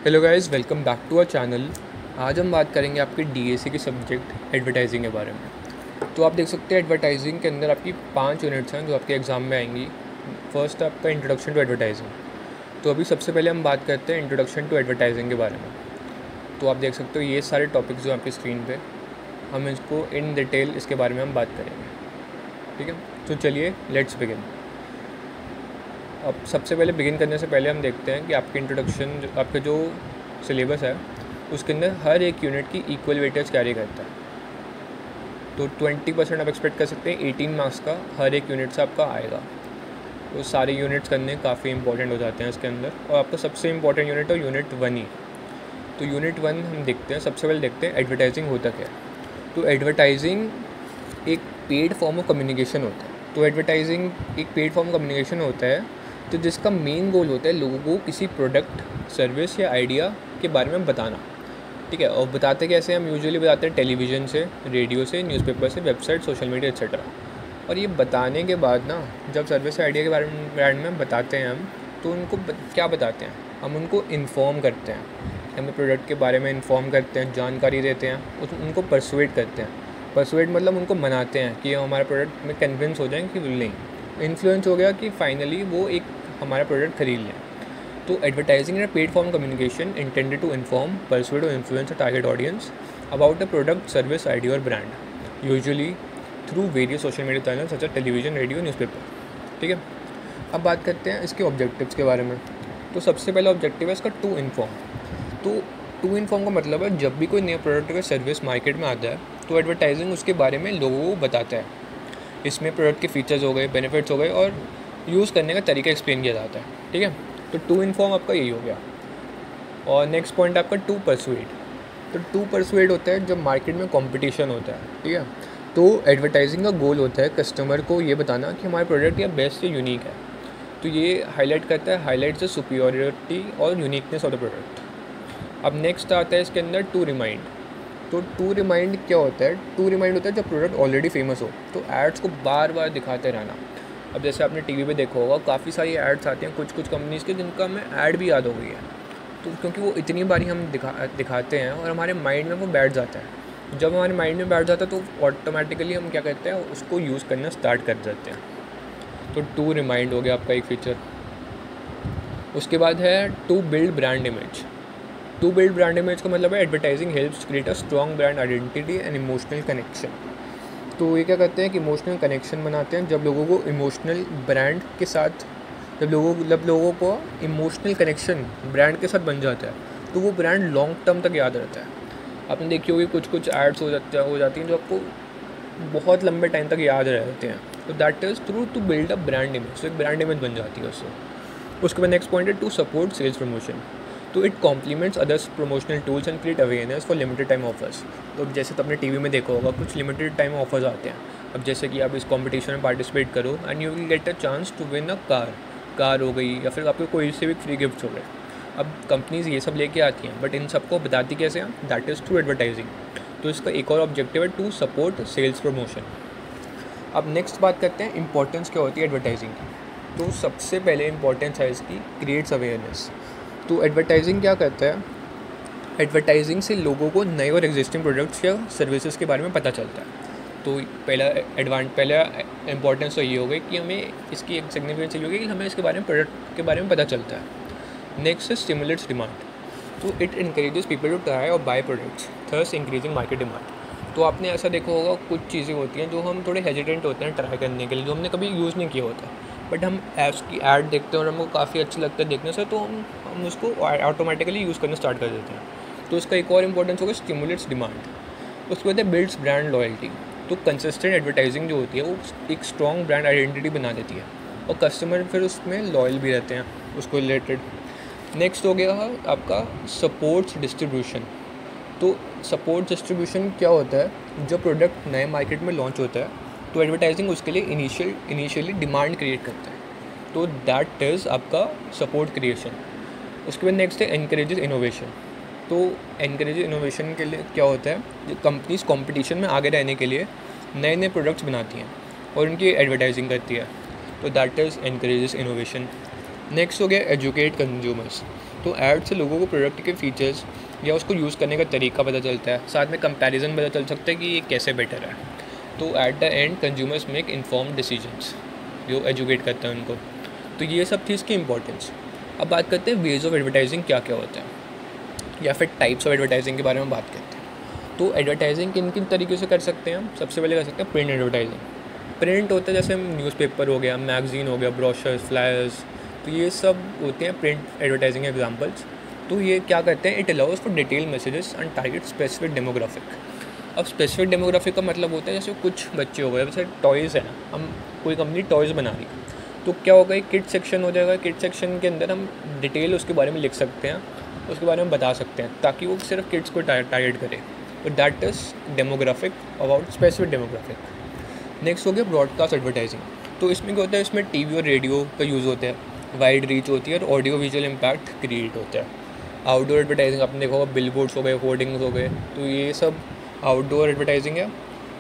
Hello guys, welcome back to our channel. आज हम बात करेंगे आपके डीएसी के सब्जेक्ट एडवर्टाइजिंग के बारे में। तो आप देख सकते हैं एडवर्टाइजिंग के अंदर आपकी 5 यूनिट्स हैं जो आपके एग्ज़ाम में आएंगी। फर्स्ट आपका इंट्रोडक्शन टू एडवर्टाइजिंग। तो अभी सबसे पहले हम बात करते हैं इंट्रोडक्शन टू एडवर्टाइजिंग के बारे में। तो आप देख सकते हो ये सारे टॉपिक्स जो आपकी स्क्रीन पे, हम इसको इन डिटेल इसके बारे में हम बात करेंगे। ठीक है, तो चलिए लेट्स बिगिन। अब सबसे पहले बिगिन करने से पहले हम देखते हैं कि आपके इंट्रोडक्शन आपका जो सिलेबस है उसके अंदर हर एक यूनिट की इक्वल वेटेज कैरी करता है। तो 20% आप एक्सपेक्ट कर सकते हैं 18 मार्क्स का हर एक यूनिट से आपका आएगा। तो सारे यूनिट्स करने काफ़ी इंपॉर्टेंट हो जाते हैं इसके अंदर, और आपका सबसे इंपॉर्टेंट यूनिट है यूनिट 1 ही। तो यूनिट 1 हम देखते हैं, सबसे पहले देखते हैं एडवर्टाइजिंग होता क्या है। तो एडवर्टाइजिंग एक पेड फॉर्म ऑफ कम्युनिकेशन होता है। तो एडवर्टाइजिंग एक पेड फॉर्म ऑफ कम्युनिकेशन होता है तो जिसका मेन गोल होता है लोगों को किसी प्रोडक्ट, सर्विस या आइडिया के बारे में बताना। ठीक है, और बताते कैसे हम यूजुअली बताते हैं टेलीविज़न से, रेडियो से, न्यूज़पेपर से, वेबसाइट, सोशल मीडिया एक्सेट्रा। और ये बताने के बाद ना जब सर्विस या आइडिया के बारे में बताते हैं हम, तो उनको क्या बताते हैं, हम उनको इन्फॉर्म करते हैं, हमें प्रोडक्ट के बारे में इन्फॉर्म करते हैं, जानकारी देते हैं, उनको परसुएट करते हैं। परसुएट मतलब उनको मनाते हैं कि हमारे प्रोडक्ट में कन्विंस हो जाएं कि नहीं, इन्फ्लुएंस हो गया कि फाइनली वो एक हमारा प्रोडक्ट खरीद लें। तो advertising is a paid form communication intended to inform, persuade और influence a target audience about a product, service, idea और brand, usually through various social media channel such as television, radio, newspaper. ठीक है, अब बात करते हैं इसके objectives के बारे में। तो सबसे पहला ऑब्जेक्टिव है इसका टू इन्फॉर्म। तो टू इन्फॉर्म का मतलब है जब भी कोई नया प्रोडक्ट या सर्विस मार्केट में आता है तो एडवर्टाइजिंग उसके बारे में लोगों को बताता है। इसमें प्रोडक्ट के फीचर्स हो गए, बेनिफिट्स हो गए और यूज़ करने का तरीका एक्सप्लेन किया जाता है। ठीक है, तो टू इन्फॉर्म आपका यही हो गया। और नेक्स्ट पॉइंट आपका टू परसुएड। तो टू परसुएड होता है जब मार्केट में कंपटीशन होता है। ठीक है, तो एडवर्टाइजिंग का गोल होता है कस्टमर को ये बताना कि हमारा प्रोडक्ट या बेस्ट या यूनिक है। तो ये हाईलाइट करता है, हाईलाइट्स द सुपीरियरिटी और यूनिकनेस ऑफ द प्रोडक्ट। अब नेक्स्ट आता है इसके अंदर टू रिमाइंड। तो टू रिमाइंड क्या होता है? टू रिमाइंड होता है जब प्रोडक्ट ऑलरेडी फेमस हो तो एड्स को बार बार दिखाते रहना। अब जैसे आपने टीवी पे देखा होगा काफ़ी सारी एड्स आती हैं कुछ कंपनीज़ के जिनका हमें ऐड भी याद हो गई है। तो क्योंकि वो इतनी बारी हम दिखाते हैं और हमारे माइंड में वो बैठ जाता है। जब हमारे माइंड में बैठ जाता है तो ऑटोमेटिकली हम क्या करते हैं, उसको यूज़ करना स्टार्ट कर देते हैं। तो टू रिमाइंड हो गया आपका एक फीचर। उसके बाद है to build brand image. To build brand image का मतलब है advertising helps create a strong brand identity and emotional connection. तो ये क्या करते हैं कि इमोशनल कनेक्शन बनाते हैं। जब लोगों को इमोशनल ब्रांड के साथ जब लोगों को इमोशनल कनेक्शन ब्रांड के साथ बन जाता है तो वो ब्रांड लॉन्ग टर्म तक याद रहता है। आपने देखी होगी कुछ एड्स हो जाती हैं जो आपको बहुत लंबे टाइम तक याद रहते हैं। तो that is through to build a brand image. तो एक ब्रांड इमेज बन जाती है उससे। उसके बाद नेक्स्ट पॉइंट है टू सपोर्ट सेल्स प्रमोशन। तो it complements others promotional tools and create awareness for limited time offers. तो जैसे तो अपने टीवी में देखा होगा कुछ लिमिटेड टाइम ऑफर्स आते हैं। अब जैसे कि आप इस कंपटीशन में पार्टिसिपेट करो and you will get a chance to win a car हो गई, या फिर आपको कोई से भी फ्री गिफ्ट्स हो गए। अब कंपनीज़ ये सब लेके आती हैं, बट इन सबको बताती कैसे हैं? That is through advertising. तो इसका एक और ऑब्जेक्टिव है टू सपोर्ट सेल्स प्रमोशन। अब नेक्स्ट बात करते हैं इंपॉर्टेंस क्या होती है एडवर्टाइजिंग की। तो सबसे पहले इंपॉर्टेंस है इसकी क्रिएट्स अवेयरनेस। तो एडवर्टाइजिंग क्या करता है? एडवर्टाइजिंग से लोगों को नए और एग्जिस्टिंग प्रोडक्ट्स या सर्विसेज के बारे में पता चलता है। तो पहला इंपॉर्टेंस तो ये हो गई कि हमें इसकी एक सिग्निफिकेंस ये होगी कि हमें इसके बारे में, प्रोडक्ट के बारे में पता चलता है। Next is stimulates demand. तो it encourages people to try और buy products, thus increasing market demand. तो आपने ऐसा देखा होगा कुछ चीज़ें होती हैं जो हम थोड़े हेजिटेंट होते हैं ट्राई करने के लिए, जो हमने कभी यूज़ नहीं किया होता, बट हम ऐप्स की ऐड देखते हैं और हमको काफ़ी अच्छा लगता है देखने से, तो हम उसको ऑटोमेटिकली यूज़ करना स्टार्ट कर देते हैं। तो इसका एक और इंपॉर्टेंस होगा स्टिमुलेट्स डिमांड। उसके बाद है बिल्ड्स ब्रांड लॉयल्टी। तो कंसिस्टेंट एडवर्टाइजिंग जो होती है वो एक स्ट्रॉन्ग ब्रांड आइडेंटिटी बना देती है और कस्टमर फिर उसमें लॉयल भी रहते हैं उसको रिलेटेड। नेक्स्ट हो गया आपका सपोर्ट्स डिस्ट्रीब्यूशन। तो सपोर्ट डिस्ट्रीब्यूशन क्या होता है? जब प्रोडक्ट नए मार्केट में लॉन्च होता है तो एडवर्टाइजिंग उसके लिए इनिशियली डिमांड क्रिएट करता है। तो दैट इज़ आपका सपोर्ट क्रिएशन। उसके बाद नेक्स्ट है एनकरेजेस इनोवेशन। तो एनकरेज इनोवेशन के लिए क्या होता है? कंपनीज कंपटीशन में आगे रहने के लिए नए नए प्रोडक्ट्स बनाती हैं और उनकी एडवर्टाइजिंग करती है। तो that is encourages innovation. Next हो गया एजुकेट कंज्यूमर्स। तो ऐड से लोगों को प्रोडक्ट के फीचर्स या उसको यूज़ करने का तरीका पता चलता है, साथ में कंपैरिजन पता चल सकता है कि ये कैसे बेटर है। तो eight the and consumers make informed decisions, जो एजुकेट करता है उनको। तो ये सब थी इसकी इंपॉर्टेंस। अब बात करते हैं वेज ऑफ एडवर्टाइजिंग क्या क्या होता है, या फिर टाइप्स ऑफ एडवर्टाइजिंग के बारे में बात करते हैं। तो एडवर्टाइजिंग किन किन तरीके से कर सकते हैं हम? सबसे पहले कर सकते हैं प्रिंट एडवर्टाइजिंग। प्रिंट होता है जैसे न्यूज़पेपर हो गया, मैगज़ीन हो गया, ब्रोशर्स, फ्लायर्स, तो ये सब होते हैं प्रिंट एडवर्टाइजिंग एग्जांपल्स। तो ये क्या करते हैं, it allows for detail messages and target specific demographic. अब स्पेसिफिक डेमोग्राफिक का मतलब होता है जैसे कुछ बच्चे हो गए, जैसे टॉयज़ है, हम कोई कंपनी टॉयज़ बना रही है, तो क्या होगा, एक किड सेक्शन हो जाएगा। किड सेक्शन के अंदर हम डिटेल उसके बारे में लिख सकते हैं, उसके बारे में बता सकते हैं, ताकि वो सिर्फ किड्स को टारगेट करे। तो that is demographic, about specific demographic. Next हो गया ब्रॉडकास्ट एडवर्टाइजिंग। तो इसमें क्या होता है, इसमें टीवी और रेडियो का यूज़ होता है, वाइड रीच होती है और ऑडियो विजुअल इम्पैक्ट क्रिएट होता है। आउटडोर एडवर्टाइजिंग आपने देखा होगा, बिलबोर्ड्स हो गए, होर्डिंग्स हो गए, तो ये सब आउटडोर एडवर्टाइजिंग है।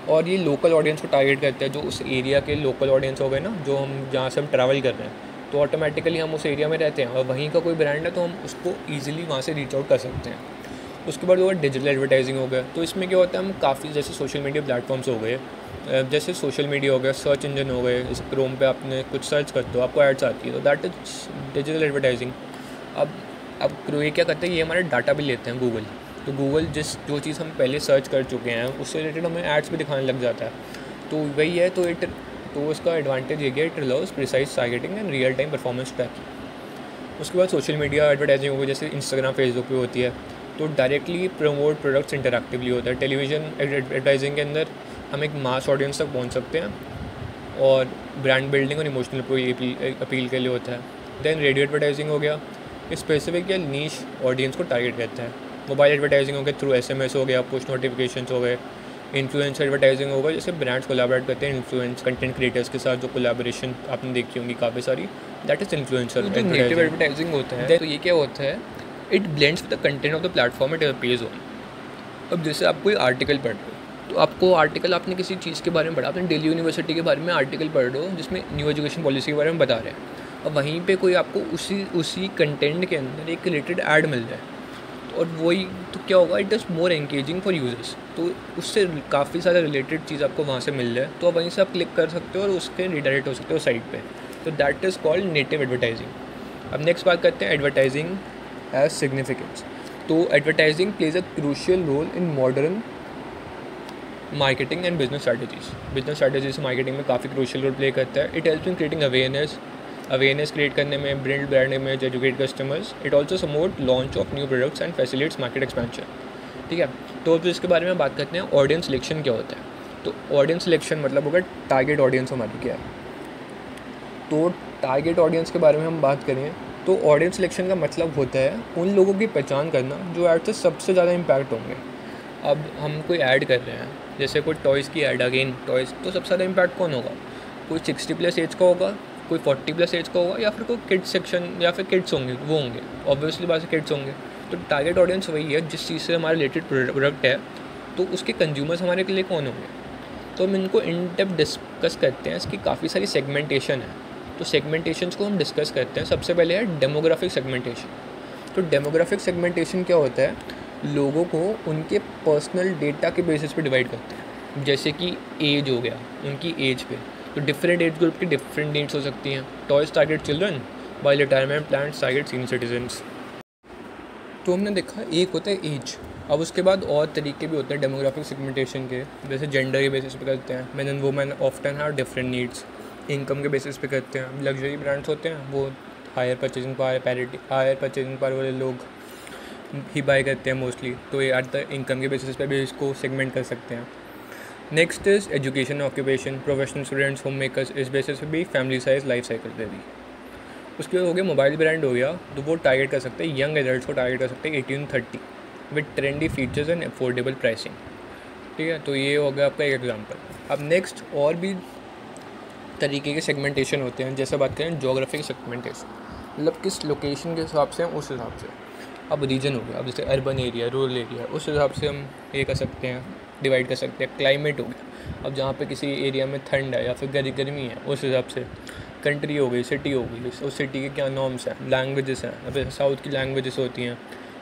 और ये लोकल ऑडियंस को टारगेट करता है, जो उस एरिया के लोकल ऑडियंस हो गए ना, जो हम जहाँ से हम ट्रैवल कर रहे हैं, तो ऑटोमेटिकली हम उस एरिया में रहते हैं और वहीं का कोई ब्रांड है तो हम उसको ईजिली वहाँ से रीच आउट कर सकते हैं। उसके बाद होगा डिजिटल एडवर्टाइजिंग हो गया। तो इसमें क्या होता है, हम काफ़ी जैसे सोशल मीडिया प्लेटफॉर्म्स हो गए, जैसे सोशल मीडिया हो गया, सर्च इंजन हो गए, जैसे क्रोम पे आपने कुछ सर्च करते हो आपको एड्स आती है, तो दैट इज डिजिटल एडवर्टाइजिंग। अब ये क्या करते हैं, ये हमारा डाटा भी लेते हैं गूगल। तो गूगल जो चीज़ हम पहले सर्च कर चुके हैं उससे रिलेटेड हमें एड्स भी दिखाने लग जाता है, तो वही है। तो इसका एडवांटेज ये गया, it allows precise targeting and real time performance tracking. उसके बाद सोशल मीडिया एडवर्टाइजिंग हो गई, जैसे इंस्टाग्राम, फेसबुक पे होती है, तो डायरेक्टली प्रमोट प्रोडक्ट्स इंटरैक्टिवली होता है। टेलीविज़न एडवर्टाइजिंग के अंदर हम एक मास ऑडियंस तक पहुंच सकते हैं और ब्रांड बिल्डिंग और इमोशनल अपील के लिए होता है। देन रेडियो एडवर्टाइजिंग हो गया, स्पेसिफिक या नीश ऑडियंस को टारगेट करता है। मोबाइल एडवर्टाइजिंग हो गया, थ्रू SMS हो गया, पुश नोटिफिकेशंस हो गए। इन्फ्लुएंसर एडवर्टाइजिंग होगा, जैसे ब्रांड्स कोलैबोरेट करते हैं इन्फ्लुएंस कंटेंट क्रिएटर्स के साथ, जो कोलैबोरेशन आपने देखी होंगी काफ़ी सारी, दैट इज इन्फ्लुएंसर। जो नेटिव एडवर्टाइजिंग होता है, तो ये क्या होता है, it blends with the content of the platform it pays on. अब जैसे आप कोई आर्टिकल पढ़ रहे हो, तो आपको आर्टिकल, आपने किसी चीज़ के बारे में पढ़ा, आपने दिल्ली यूनिवर्सिटी के बारे में आर्टिकल पढ़ रहे हो जिसमें न्यू एजुकेशन पॉलिसी के बारे में बता रहे हैं, अब वहीं पे कोई आपको उसी कंटेंट के अंदर एक रिलेटेड ऐड मिल जाए, और वही तो क्या होगा, it is more engaging for users. तो उससे काफ़ी सारा रिलेटेड चीज़ आपको वहाँ से मिल जाए, तो आप वहीं से आप क्लिक कर सकते हो और उसके रिडायरेक्ट हो सकते हो साइट पे। तो that is called native advertising. अब नेक्स्ट बात करते हैं एडवर्टाइजिंग एज सिग्निफिकेंस। तो advertising plays a crucial role in modern marketing and business strategies marketing में काफ़ी क्रूशियल रोल प्ले करता है। It helps in creating awareness create करने में, brand image, educate customers. It also support launch of new products and facilitates market expansion. ठीक है, तो इसके बारे में बात करते हैं ऑडियंस सिलेक्शन क्या होता है। तो ऑडियंस सिलेक्शन मतलब होगा टारगेट ऑडियंस हमारी क्या है। तो टारगेट ऑडियंस के बारे में हम बात करें तो ऑडियंस सिलेक्शन का मतलब होता है उन लोगों की पहचान करना जो ऐड से सबसे ज़्यादा इम्पैक्ट होंगे। अब हम कोई ऐड कर रहे हैं, जैसे कोई टॉयज़ की ऐड, अगेन टॉयज़, तो सबसे ज़्यादा इम्पैक्ट कौन होगा, कोई 60+ एज का होगा, कोई 40+ एज का होगा, या फिर कोई किड्स सेक्शन, या फिर किड्स होंगे, वो होंगे, ऑब्वियसली बात से किड्स होंगे। तो टारगेट ऑडियंस वही है जिस चीज़ से हमारा रिलेटेड प्रोडक्ट है, तो उसके कंज्यूमर्स हमारे के लिए कौन होंगे। तो हम इनको इन डेप्थ डिस्कस करते हैं, इसकी काफ़ी सारी सेगमेंटेशन है। तो सेगमेंटेशंस को हम डिस्कस करते हैं। सबसे पहले है डेमोग्राफिक सेगमेंटेशन। तो डेमोग्राफिक सेगमेंटेशन क्या होता है, लोगों को उनके पर्सनल डेटा के बेसिस पे डिवाइड करते हैं। जैसे कि एज हो गया, उनकी एज पे, तो डिफरेंट एज ग्रुप की डिफरेंट नीड्स हो सकती हैं। Toys target children, while retirement plans target senior citizens. तो हमने देखा एक होता है एज। अब उसके बाद और तरीके भी होते हैं डेमोग्राफिक सेगमेंटेशन के, जैसे जेंडर के बेसिस पे करते हैं, main and women often have different needs. Income के बेसिस पे करते हैं, लग्जरी ब्रांड्स होते हैं वो हायर परचेजिंग पावर वाले लोग ही बाय करते हैं मोस्टली, तो ये एट द इनकम के बेसिस पे भी इसको सेगमेंट कर सकते हैं। Next is education occupation, professional students, home makers, इस बेसिस पे भी फैमिली साइज लाइफ साइकिल पे भी। उसके बाद हो गया मोबाइल ब्रांड हो गया, तो वो टारगेट कर सकते हैं यंग एडल्ट्स को टारगेट कर सकते हैं 18-30 with trendy features and affordable pricing. ठीक है, तो ये हो गया आपका एक एग्जांपल। अब नेक्स्ट और भी तरीके के सेगमेंटेशन होते हैं, जैसे बात करें जोग्राफिक सेगमेंटेशन, मतलब किस लोकेशन के हिसाब से हम उस हिसाब से। अब रीजन हो गया, अब जैसे अर्बन एरिया, रूरल एरिया, उस हिसाब से हम ये कर सकते हैं, डिवाइड कर सकते हैं। क्लाइमेट हो गया, अब जहाँ पे किसी एरिया में ठंड है या फिर गर्मी है, उस हिसाब से। कंट्री हो गई, सिटी हो गई, उस सिटी के क्या नॉर्म्स हैं, लैंग्वेजेस हैं। अब साउथ की लैंग्वेजेस होती हैं,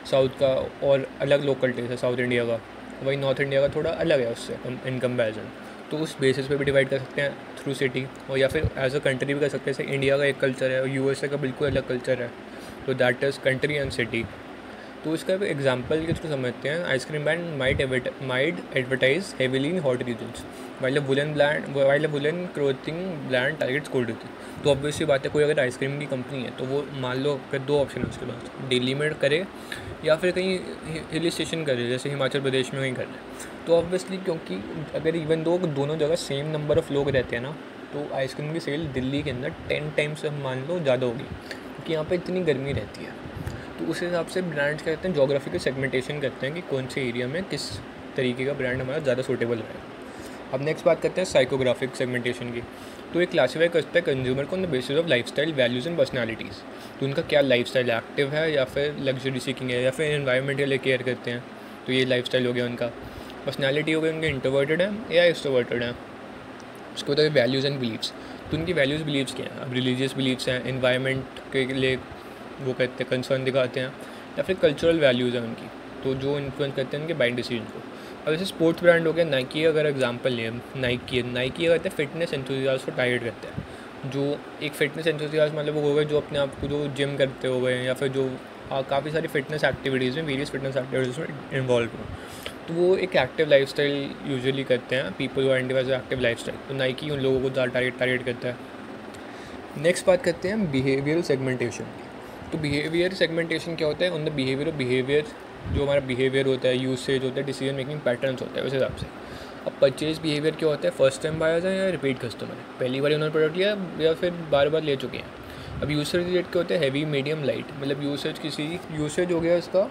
साउथ का और अलग लोकल टेस्ट है साउथ इंडिया का, वही नॉर्थ इंडिया का थोड़ा अलग है उससे इन कंपेरिजन। तो उस बेसिस पे भी डिवाइड कर सकते हैं थ्रू सिटी, और या फिर एज अ कंट्री भी कर सकते हैं। जैसे इंडिया का एक कल्चर है और यूएसए का बिल्कुल अलग कल्चर है, तो that is country and city. तो इसका एग्जाम्पल के थ्रू समझते हैं। Ice cream brand might advertise heavily in hot regions while a woollen clothing brand targets cold region. तो ऑब्वियसली बात है, कोई अगर आइसक्रीम की कंपनी है तो वो मान लो फिर दो ऑप्शन है उसके पास, दिल्ली में करे या फिर कहीं हिल स्टेशन करे, जैसे हिमाचल प्रदेश में कहीं करे। तो ऑब्वियसली क्योंकि अगर इवन दो दोनों जगह सेम नंबर ऑफ़ लोग रहते हैं ना, तो आइसक्रीम की सेल दिल्ली के अंदर 10 टाइम्स से मान लो ज़्यादा होगी, क्योंकि यहाँ पर इतनी गर्मी रहती है। तो उस हिसाब से ब्रांड्स क्या करते हैं, जोग्राफिकल सेगमेंटेशन करते हैं कि कौन से एरिया में किस तरीके का ब्रांड हमारा ज़्यादा सूटेबल है। अब नेक्स्ट बात करते हैं साइकोग्राफिक सेगमेंटेशन की। तो ये क्लासीफाई करता है कंज्यूमर को on the basis of lifestyle, values and personalities. तो उनका क्या लाइफस्टाइल, एक्टिव है या फिर लग्जरी सीकिंग है या फिर एनवायरनमेंट के लिए केयर करते हैं, तो ये लाइफस्टाइल हो गया उनका। पर्सनालिटी हो गई उनके इंट्रोवर्टेड है या एक्सट्रोवर्टेड है। उसके बाद वैल्यूज़ एंड बिलीव्स, तो उनकी वैल्यूज़ बिलीव्स क्या हैं। अब रिलीजियस बिलीव्स हैं, एनवायरनमेंट के लिए वो कहते हैं कंसर्न दिखाते हैं, या फिर कल्चरल वैल्यूज़ हैं उनकी, तो जो इन्फ्लुएंस करते हैं उनके बाइंग डिसीजन को। अब जैसे स्पोर्ट्स ब्रांड हो गया नाइकी, अगर एग्जांपल लें नाइकी क्या करते हैं, फिटनेस एंथुसियास्ट को टारगेट करते हैं। जो एक फिटनेस एंथुसियास्ट मतलब वो हो गए जो अपने आप को जो जिम करते हो गए, या फिर जो काफ़ी सारी फिटनेस एक्टिविटीज़ में, वेरियस फिटनेस एक्टिविटीज़ में इन्वॉल्व हो, तो वो एक एक्टिव लाइफस्टाइल यूजुअली करते हैं, people who identify as active lifestyle. तो नाइकी उन लोगों को टारगेट करता है। नेक्स्ट बात करते हैं बिहेवियरल सेगमेंटेशन। तो बिहेवियर सेगमेंटेशन क्या होता है, ऑन द बिहेवियर जो हमारा बिहेवियर होता है, यूसेज होता है, डिसीजन मेकिंग पैटर्न्स होता है उस हिसाब से। अब परचेज बिहेवियर क्या होता है, फर्स्ट टाइम बायर्स हैं या रिपीट कस्टमर है, पहली बार उन्होंने प्रोडक्ट लिया या फिर बार बार ले चुके हैं। अब यूसेज रेट क्या होता है, हैवी मीडियम लाइट, मतलब यूसेज हो गया उसका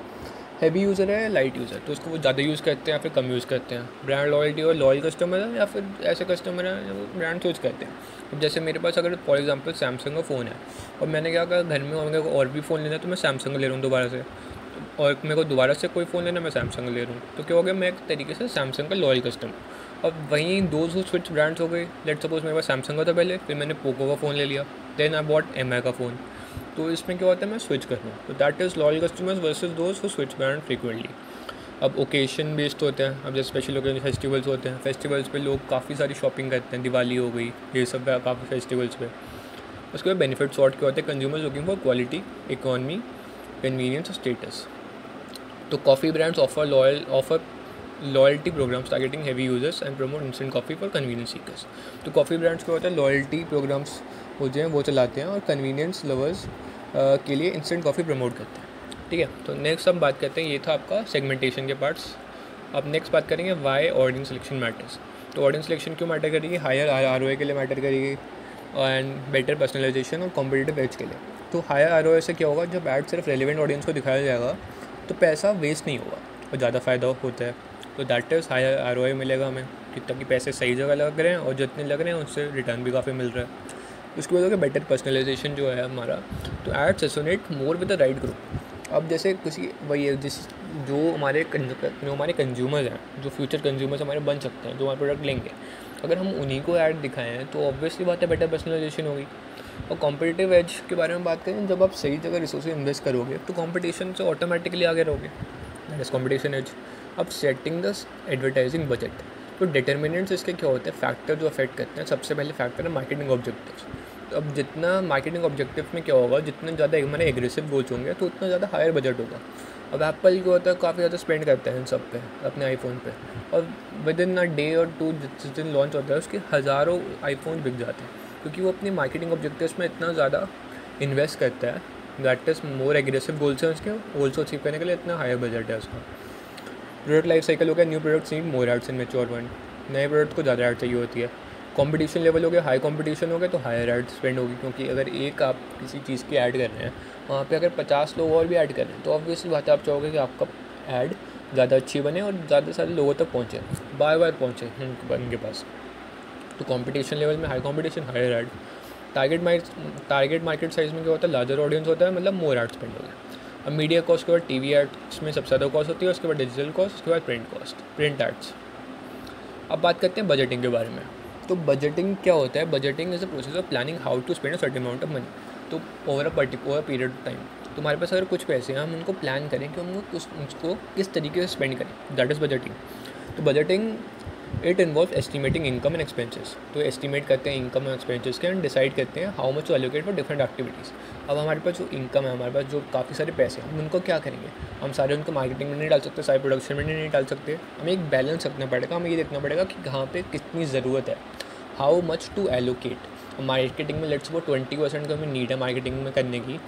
हैवी यूज़र है या लाइट यूज़र, तो उसको वो ज़्यादा यूज़ करते हैं या फिर कम यूज़ करते हैं। ब्रांड लॉयल्टी और लॉयल कस्टमर है या फिर ऐसे कस्टमर हैं जो ब्रांड स्विच करते हैं। अब जैसे मेरे पास अगर फॉर एग्जांपल सैमसंग का फ़ोन है और मैंने क्या कहा घर में मेरे को और भी फ़ोन लेना है, तो मैं सैमसंग ले रहा हूँ दोबारा से, और मेरे को दोबारा से कोई फ़ोन लेना, मैं सैमसंग ले रहा हूँ। तो क्या हो गया, मैं एक तरीके से सैमसंग का लॉयल कस्टमर। अब वहीं दो स्विच ब्रांड्स हो गए। लेट सपोज मेरे पास सैमसंग का था पहले, फिर मैंने पोको का फ़ोन ले लिया, देन आई बॉट एमआई का फ़ोन। तो इसमें क्या होता है, मैं स्विच कर रहा हूँ। तो that is loyal customers versus those who switch brand frequently. अब ओकेशन बेस्ड होते हैं। अब जैसे स्पेशल ओकेजन फेस्टिवल्स होते हैं, फेस्टिवल्स पे लोग काफ़ी सारी शॉपिंग करते हैं, दिवाली हो गई, ये सब काफ़ी फेस्टिवल्स पे। उसके बाद बेनिफिट सॉर्ट क्या होते हैं, consumers looking for quality, economy, convenience और स्टेटस। तो coffee brands offer loyalty programs targeting heavy users and promote instant coffee for convenience seekers. तो कॉफ़ी ब्रांड्स क्या होता है, लॉयल्टी प्रोग्राम्स होते हैं वो चलाते हैं और कन्वीनियंस लवर्स के लिए इंस्टेंट कॉफ़ी प्रमोट करते हैं। ठीक है, तो नेक्स्ट हम बात करते हैं, ये था आपका सेगमेंटेशन के पार्ट्स। अब नेक्स्ट बात करेंगे वाई ऑडियंस सिलेक्शन मैटर्स। तो ऑडियंस सिलेक्शन क्यों मैटर करेगी, हायर आरओआई के लिए मैटर करेगी एंड बेटर पर्सनलाइजेशन और कॉम्पिटिटिव एज के लिए। तो हायर आरओआई से क्या होगा, जब ऐड सिर्फ रेलिवेंट ऑडियंस को दिखाया जाएगा तो पैसा वेस्ट नहीं होगा और ज़्यादा फ़ायदा होता है। तो दैट इज़ हायर आरओआई मिलेगा हमें, कि ताकि पैसे सही जगह लग रहे हैं और जितने लग रहे हैं उससे रिटर्न भी काफ़ी मिल रहा है। उसके बाद होगा बेटर पर्सनलाइजेशन जो है हमारा, तो ads resonate more with the right group. अब जैसे किसी वही है जो हमारे कंज्यूमर्स हैं, जो फ्यूचर कंज्यूमर्स हमारे बन सकते हैं, जो हमारे प्रोडक्ट लेंगे, अगर हम उन्हीं को ऐड दिखाएं हैं तो ऑब्वियसली बात है बेटर पर्सनलाइजेशन होगी। और कॉम्पिटिटिव एज के बारे में बात करें, जब आप सही जगह रिसोर्स इन्वेस्ट करोगे तो कॉम्पिटिशन से ऑटोमेटिकली आगे रहोगे, दैट इज़ कॉम्पिटिशन एज। अब सेटिंग द एडवर्टाइजिंग बजट। तो डिटर्मिनेंट्स इसके क्या होते हैं, फैक्टर जो अफेक्ट करते हैं, सबसे पहले फैक्टर है मार्केटिंग ऑब्जेक्टिव्स। तो अब जितना मार्केटिंग ऑब्जेक्टिव में क्या होगा, जितने ज़्यादा हमारे एग्रेसिव गोल्स होंगे तो उतना ज़्यादा हायर बजट होगा। अब एप्पल क्या होता है, काफ़ी ज़्यादा स्पेंड करते हैं इन सब पे, अपने आईफोन पे, और विद इन अ डे और टू जिस दिन लॉन्च होता है उसके हज़ारों आईफोन बिक जाते हैं, क्योंकि वो अपनी मार्केटिंग ऑब्जेक्टिव्स में इतना ज़्यादा इन्वेस्ट करता है। That is more aggressive goals हैं उसके, गोल्स को अचीव करने के लिए इतना हायर बजट है उसका। प्रोडक्ट लाइफ साइकिल हो गया, new products need more ads in mature one. नए प्रोडक्ट को ज़्यादा ऐड चाहिए होती है। कंपटीशन लेवल हो गया, हाई कंपटीशन हो गया तो हायर ऐड स्पेंड होगी, क्योंकि अगर एक आप किसी चीज़ की ऐड कर रहे हैं, वहाँ पे अगर 50 लोग और भी ऐड कर रहे हैं, तो ऑब्वियसली बात है आप चाहोगे कि आपका ऐड ज़्यादा अच्छी बने और ज़्यादा सारे लोगों तक पहुँचे, बार बार पहुँचे उनके पास। तो कंपटीशन लेवल में high competition, higher ad. Target market size में क्या होता है, लार्जर ऑडियंस होता है, मतलब मोर ऐड स्पेंड हो गया। अब मीडिया कॉस्ट के बाद टीवी एड्स में सबसे ज़्यादा कॉस्ट होती है, उसके बाद डिजिटल कॉस्ट, उसके बाद प्रिंट एड्स। अब बात करते हैं बजटिंग के बारे में। तो बजटिंग क्या होता है? Budgeting is a process of planning how to spend a certain amount of money. तो ओवर पीरियड ऑफ टाइम तो हमारे पास अगर कुछ पैसे हैं, हम उनको प्लान करें कि हम उसको किस तरीके से स्पेंड करें, दैट इज़ बजटिंग। तो budgeting it involve estimating income and expenses. तो एस्टिमेट करते हैं इनकम और एक्सपेंसेस के एंड डिसाइड करते हैं how much to allocate for different activities. अब हमारे पास जो इनकम है, हमारे पास जो काफ़ी सारे पैसे हैं, हम उनको क्या करेंगे? हम सारे उनको मार्केटिंग में नहीं डाल सकते, सारे प्रोडक्शन में नहीं डाल सकते। हमें एक बैलेंस रखना पड़ेगा, हमें ये देखना पड़ेगा कि कहाँ पे कितनी ज़रूरत है, how much to allocate. Marketing में लेट्स वो 20% का हमें नीड है मार्केटिंग में करने की,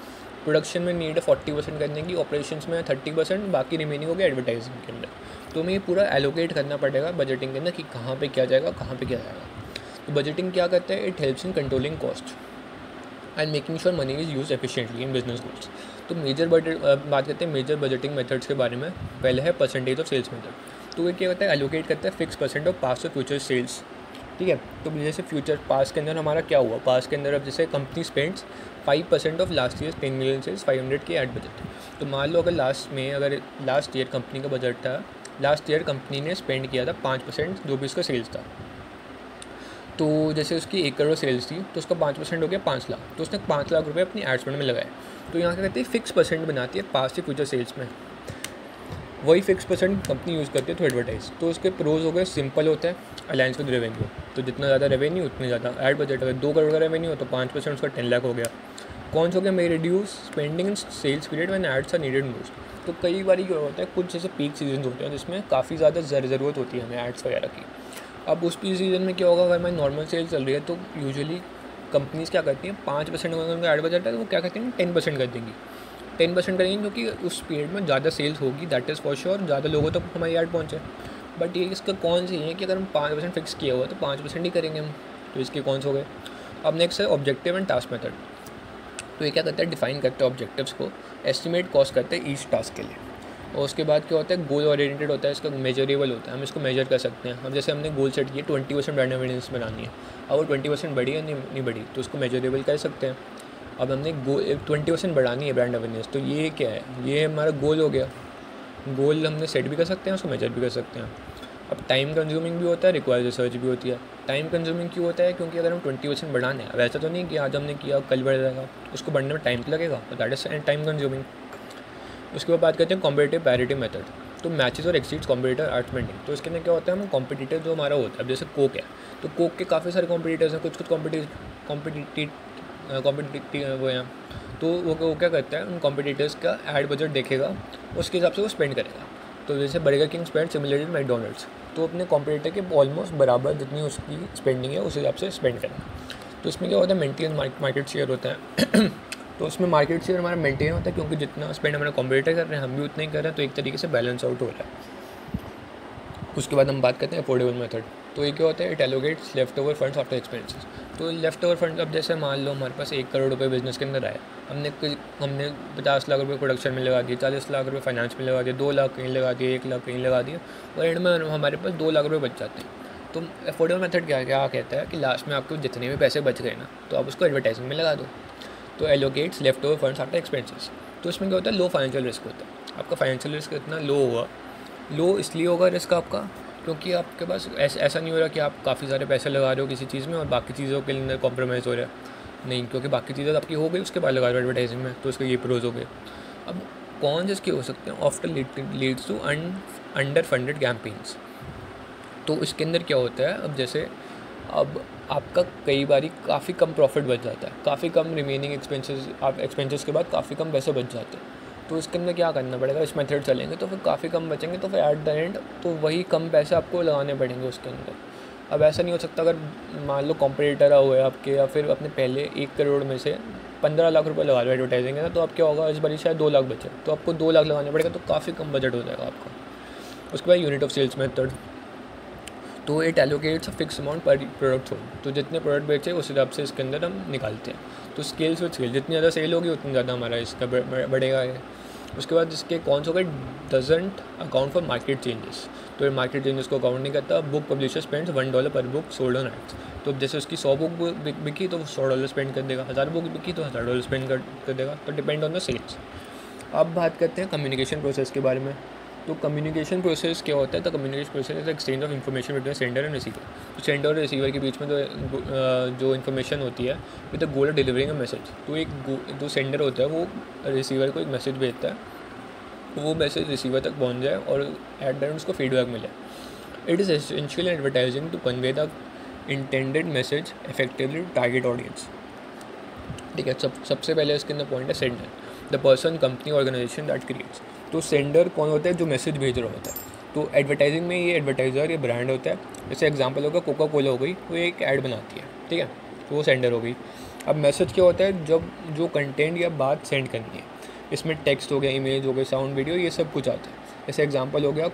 प्रोडक्शन में नीड है 40% करने की, ऑपरेशंस में 30%, बाकी रिमेनिंग हो गया एडवर्टाइजिंग के अंदर। तो हमें ये पूरा एलोकेट करना पड़ेगा बजटिंग के अंदर कि कहाँ पे क्या जाएगा, कहाँ पे क्या जाएगा। तो बजटिंग क्या करता है? It helps in controlling cost and making sure money is use efficiently in business goals. तो मेजर बजट बात करते हैं मेजर बजटिंग मेथड्स के बारे में। पहले है परसेंटेज ऑफ सेल्स मेथड। तो ये क्या होता है? एलोकेट करता है फिक्स परसेंट ऑफ पास्ट और फ्यूचर सेल्स। ठीक है, तो जैसे फ्यूचर पास के अंदर हमारा क्या हुआ, पास के अंदर अब जैसे company spends 5% of last year 10 million sales 500 की एड बजट। तो मान लो अगर लास्ट ईयर कंपनी का बजट था, लास्ट ईयर कंपनी ने स्पेंड किया था 5% जो भी उसका सेल्स था। तो जैसे उसकी 1 करोड़ सेल्स थी तो उसका 5% हो गया 5 लाख। तो उसने 5 लाख रुपये अपनी एड स्पेंड में लगाए। तो यहाँ क्या कहते हैं? फिक्स परसेंट बनाती है पास्ट से फ्यूचर सेल्स में, वही फिक्स परसेंट कंपनी यूज़ करती है तो एडवर्टाइज। तो उसके प्रोज हो गए, सिंपल होता है, अलायंस विद रेवेन्यू। तो जितना ज़्यादा रेवेन्यू उतनी ज़्यादा एड बजट। अगर 2 करोड़ का रेवेन्यू हो तो 5% उसका 10 लाख हो गया। कौन सा हो गया? May reduce spending in sales period when ads are needed most. तो कई बार क्या होता है, कुछ जैसे पीक सीजन होते हैं जिसमें काफ़ी ज़्यादा ज़रूरत होती है हमें एड्स वगैरह की। अब उस पीक सीजन में क्या होगा? अगर हमारी नॉर्मल सेल चल रही है तो यूजुअली कंपनीज़ क्या करती हैं, 5% अगर उनका एड बजट है तो वो क्या करती हैं, 10% कर देंगी। 10% करेंगे क्योंकि उस पीरियड में ज़्यादा सेल्स होगी, दैट इज़ फॉर श्योर, ज़्यादा लोगों तक हमारी ऐड पहुँचे। बट ये इसका कौन सी है कि अगर हम 5% फिक्स किया हुआ तो 5% ही करेंगे हम। तो इसके कौन से हो गए? अब नेक्स्ट है ऑब्जेक्टिव एंड टास्क मेथड। तो ये क्या करता है? डिफाइन करते हैं ऑब्जेक्टिव्स को, एस्टिमेट कॉस्ट करते हैं ईच टास्क के लिए। और उसके बाद क्या होता है? गोल ओरिएंटेड होता है, इसका मेजरेबल होता है, हम इसको मेजर कर सकते हैं। अब जैसे हमने गोल सेट किया 20% ब्रांड अवेयरनेस बनानी है, अब वो 20% बढ़ी या नहीं बढ़ी तो उसको मेजरेबल कर सकते हैं। अब हमने 20% बढ़ानी है ब्रांड अवेयरनेस, तो ये क्या है? ये हमारा गोल हो गया। गोल हमने सेट भी कर सकते हैं, उसको मेजर भी कर सकते हैं। अब टाइम कंज्यूमिंग भी होता है, रिक्वायर्ड रिसर्च भी होती है। टाइम कंज्यूमिंग क्यों होता है? क्योंकि अगर हम 20% बढ़ाने हैं, अब ऐसा तो नहीं कि आज हमने किया कल बढ़ जाएगा, उसको बढ़ने में टाइम तो लगेगा, तो दैट इज टाइम कंज्यूमिंग। उसके बाद बात करते हैं कॉम्पिटिटिव पैरिटी मेथड। तो मैचेस और एक्सीड्स कॉम्पिटिटर आर्ट स्पेंडिंग। तो इसके अंदर क्या होता है? हम कॉम्पिटिटर जो हमारा होता है, अब जैसे कोक है तो कोक के काफ़ी सारे कॉम्पिटिटर्स हैं, कुछ कॉम्पिटिटिव वो हैं। तो वो क्या करता है? उन कॉम्पिटिटर्स का एड बजट देखेगा, उसके हिसाब से वो स्पेंड करेगा। तो जैसे burger king spend similarly McDonald's, तो अपने कॉम्पिटिटर के ऑलमोस्ट बराबर जितनी उसकी स्पेंडिंग है उस हिसाब से स्पेंड करेगा। तो इसमें क्या होता है? मेंटेन मार्केट शेयर होता है। तो उसमें मार्केट शेयर हमारा मेंटेन होता है क्योंकि जितना स्पेंड हमारा कॉम्पिटिटर कर रहे हैं हम भी उतना ही कर रहे हैं, तो एक तरीके से बैलेंस आउट हो रहा है। उसके बाद हम बात करते हैं अफोर्डेबल मेथड। तो ये क्या होता है? It allocates left over funds after expenses. तो लेफ्ट ओवर फंड, अब जैसे मान लो हमारे पास 1 करोड़ रुपये बिजनेस के अंदर आए, हमने 50 लाख रुपये प्रोडक्शन में लगा दिए, 40 लाख रुपये फाइनेंस में लगा दिए, 2 लाख कहीं लगा दिए, 1 लाख कहीं लगा दिए, और एंड में हमारे पास 2 लाख रुपये बच जाते हैं। तो अफोर्डेबल मेथड क्या कहता है कि लास्ट में आपको जितने भी पैसे बच गए ना, तो आप उसको एडवर्टाइजिंग में लगा दो। तो allocates left over funds after expenses. तो इसमें क्या होता है? लो फाइनेंशियल रिस्क होता है। आपका फाइनेंशियल रिस्क इतना लो होगा, लो इसलिए होगा रिस्क आपका क्योंकि आपके पास ऐसा नहीं हो रहा कि आप काफ़ी सारे पैसे लगा रहे हो किसी चीज़ में और बाकी चीज़ों के अंदर कॉम्प्रोमाइज़ हो रहा है। नहीं, क्योंकि बाकी चीज़ें आपकी हो गई उसके बाद लगा रहे हो एडवर्टाइजिंग में, तो उसके ये प्रोज हो गए। अब कौन जिसके हो सकते हैं? Often leads to under funded campaigns. तो इसके अंदर क्या होता है? अब जैसे अब आपका कई बारी काफ़ी कम प्रॉफिट बच जाता है, काफ़ी कम रिमेनिंग एक्सपेंसेस के बाद काफ़ी कम पैसे बच जाते हैं। तो इसके अंदर क्या करना पड़ेगा? इस मेथड चलेंगे तो फिर काफ़ी कम बचेंगे, तो फिर एट द एंड तो वही कम पैसे आपको लगाने पड़ेंगे उसके अंदर। अब ऐसा नहीं हो सकता अगर मान लो कॉम्पिटिटर हुए आपके, या फिर अपने पहले 1 करोड़ में से 15 लाख रुपये लगा लो एडवर्टाइजिंग है ना, तो अब क्या होगा? इस बारी शायद 2 लाख बचे, तो आपको 2 लाख लगाने पड़ेगा, तो काफ़ी कम बजट हो जाएगा आपका। उसके बाद यूनिट ऑफ सेल्स मेथड। तो it allocates a fix amount पर प्रोडक्ट हो। तो जितने प्रोडक्ट बेचे उस हिसाब से इसके अंदर हम निकालते हैं। तो स्केल्स विद स्केल, जितनी ज़्यादा सेल होगी उतनी ज़्यादा हमारा इसका बढ़ेगा है। उसके बाद इसके कौन सा होगा? Doesn't account for market changes. तो ये मार्केट चेंजेस को अकाउंट नहीं करता। बुक पब्लिशर स्पेंड्स $1 पर बुक सोल्ड ऑन एड्स। तो अब जैसे उसकी 100 बुक बिकी तो $100 स्पेंड कर देगा, 1000 बुक बिकी तो $1000 स्पेंड कर देगा। तो डिपेंड ऑन द सेल्स। अब बात करते हैं कम्युनिकेशन प्रोसेस के बारे में। तो कम्युनिकेशन प्रोसेस क्या होता है? तो communication process is exchange of information between sender and receiver. तो सेंडर और रिसीवर के बीच में जो इन्फॉर्मेशन होती है with the goal of delivering a message. तो एक जो सेंडर होता है वो रिसीवर को एक मैसेज भेजता है, वो मैसेज रिसीवर तक पहुंच जाए और एट द एंड उसको फीडबैक मिले। It is essential advertising to convey the intended message effectively to target audience. ठीक है, सबसे पहले इसके अंदर पॉइंट है sender, the person, company, organization that creates. तो सेंडर कौन होता है? जो मैसेज भेज रहा होता है। तो एडवर्टाइजिंग में ये एडवर्टाइज़र या ब्रांड होता है। जैसे एग्जांपल होगा कोका कोला हो गई, वो एक ऐड बनाती है, ठीक है, तो वो सेंडर हो गई। अब मैसेज क्या होता है? जब जो कंटेंट या बात सेंड करनी है, इसमें टेक्स्ट हो गया, इमेज हो गया, साउंड, वीडियो, ये सब कुछ आता है। जैसे एग्जांपल हो गया,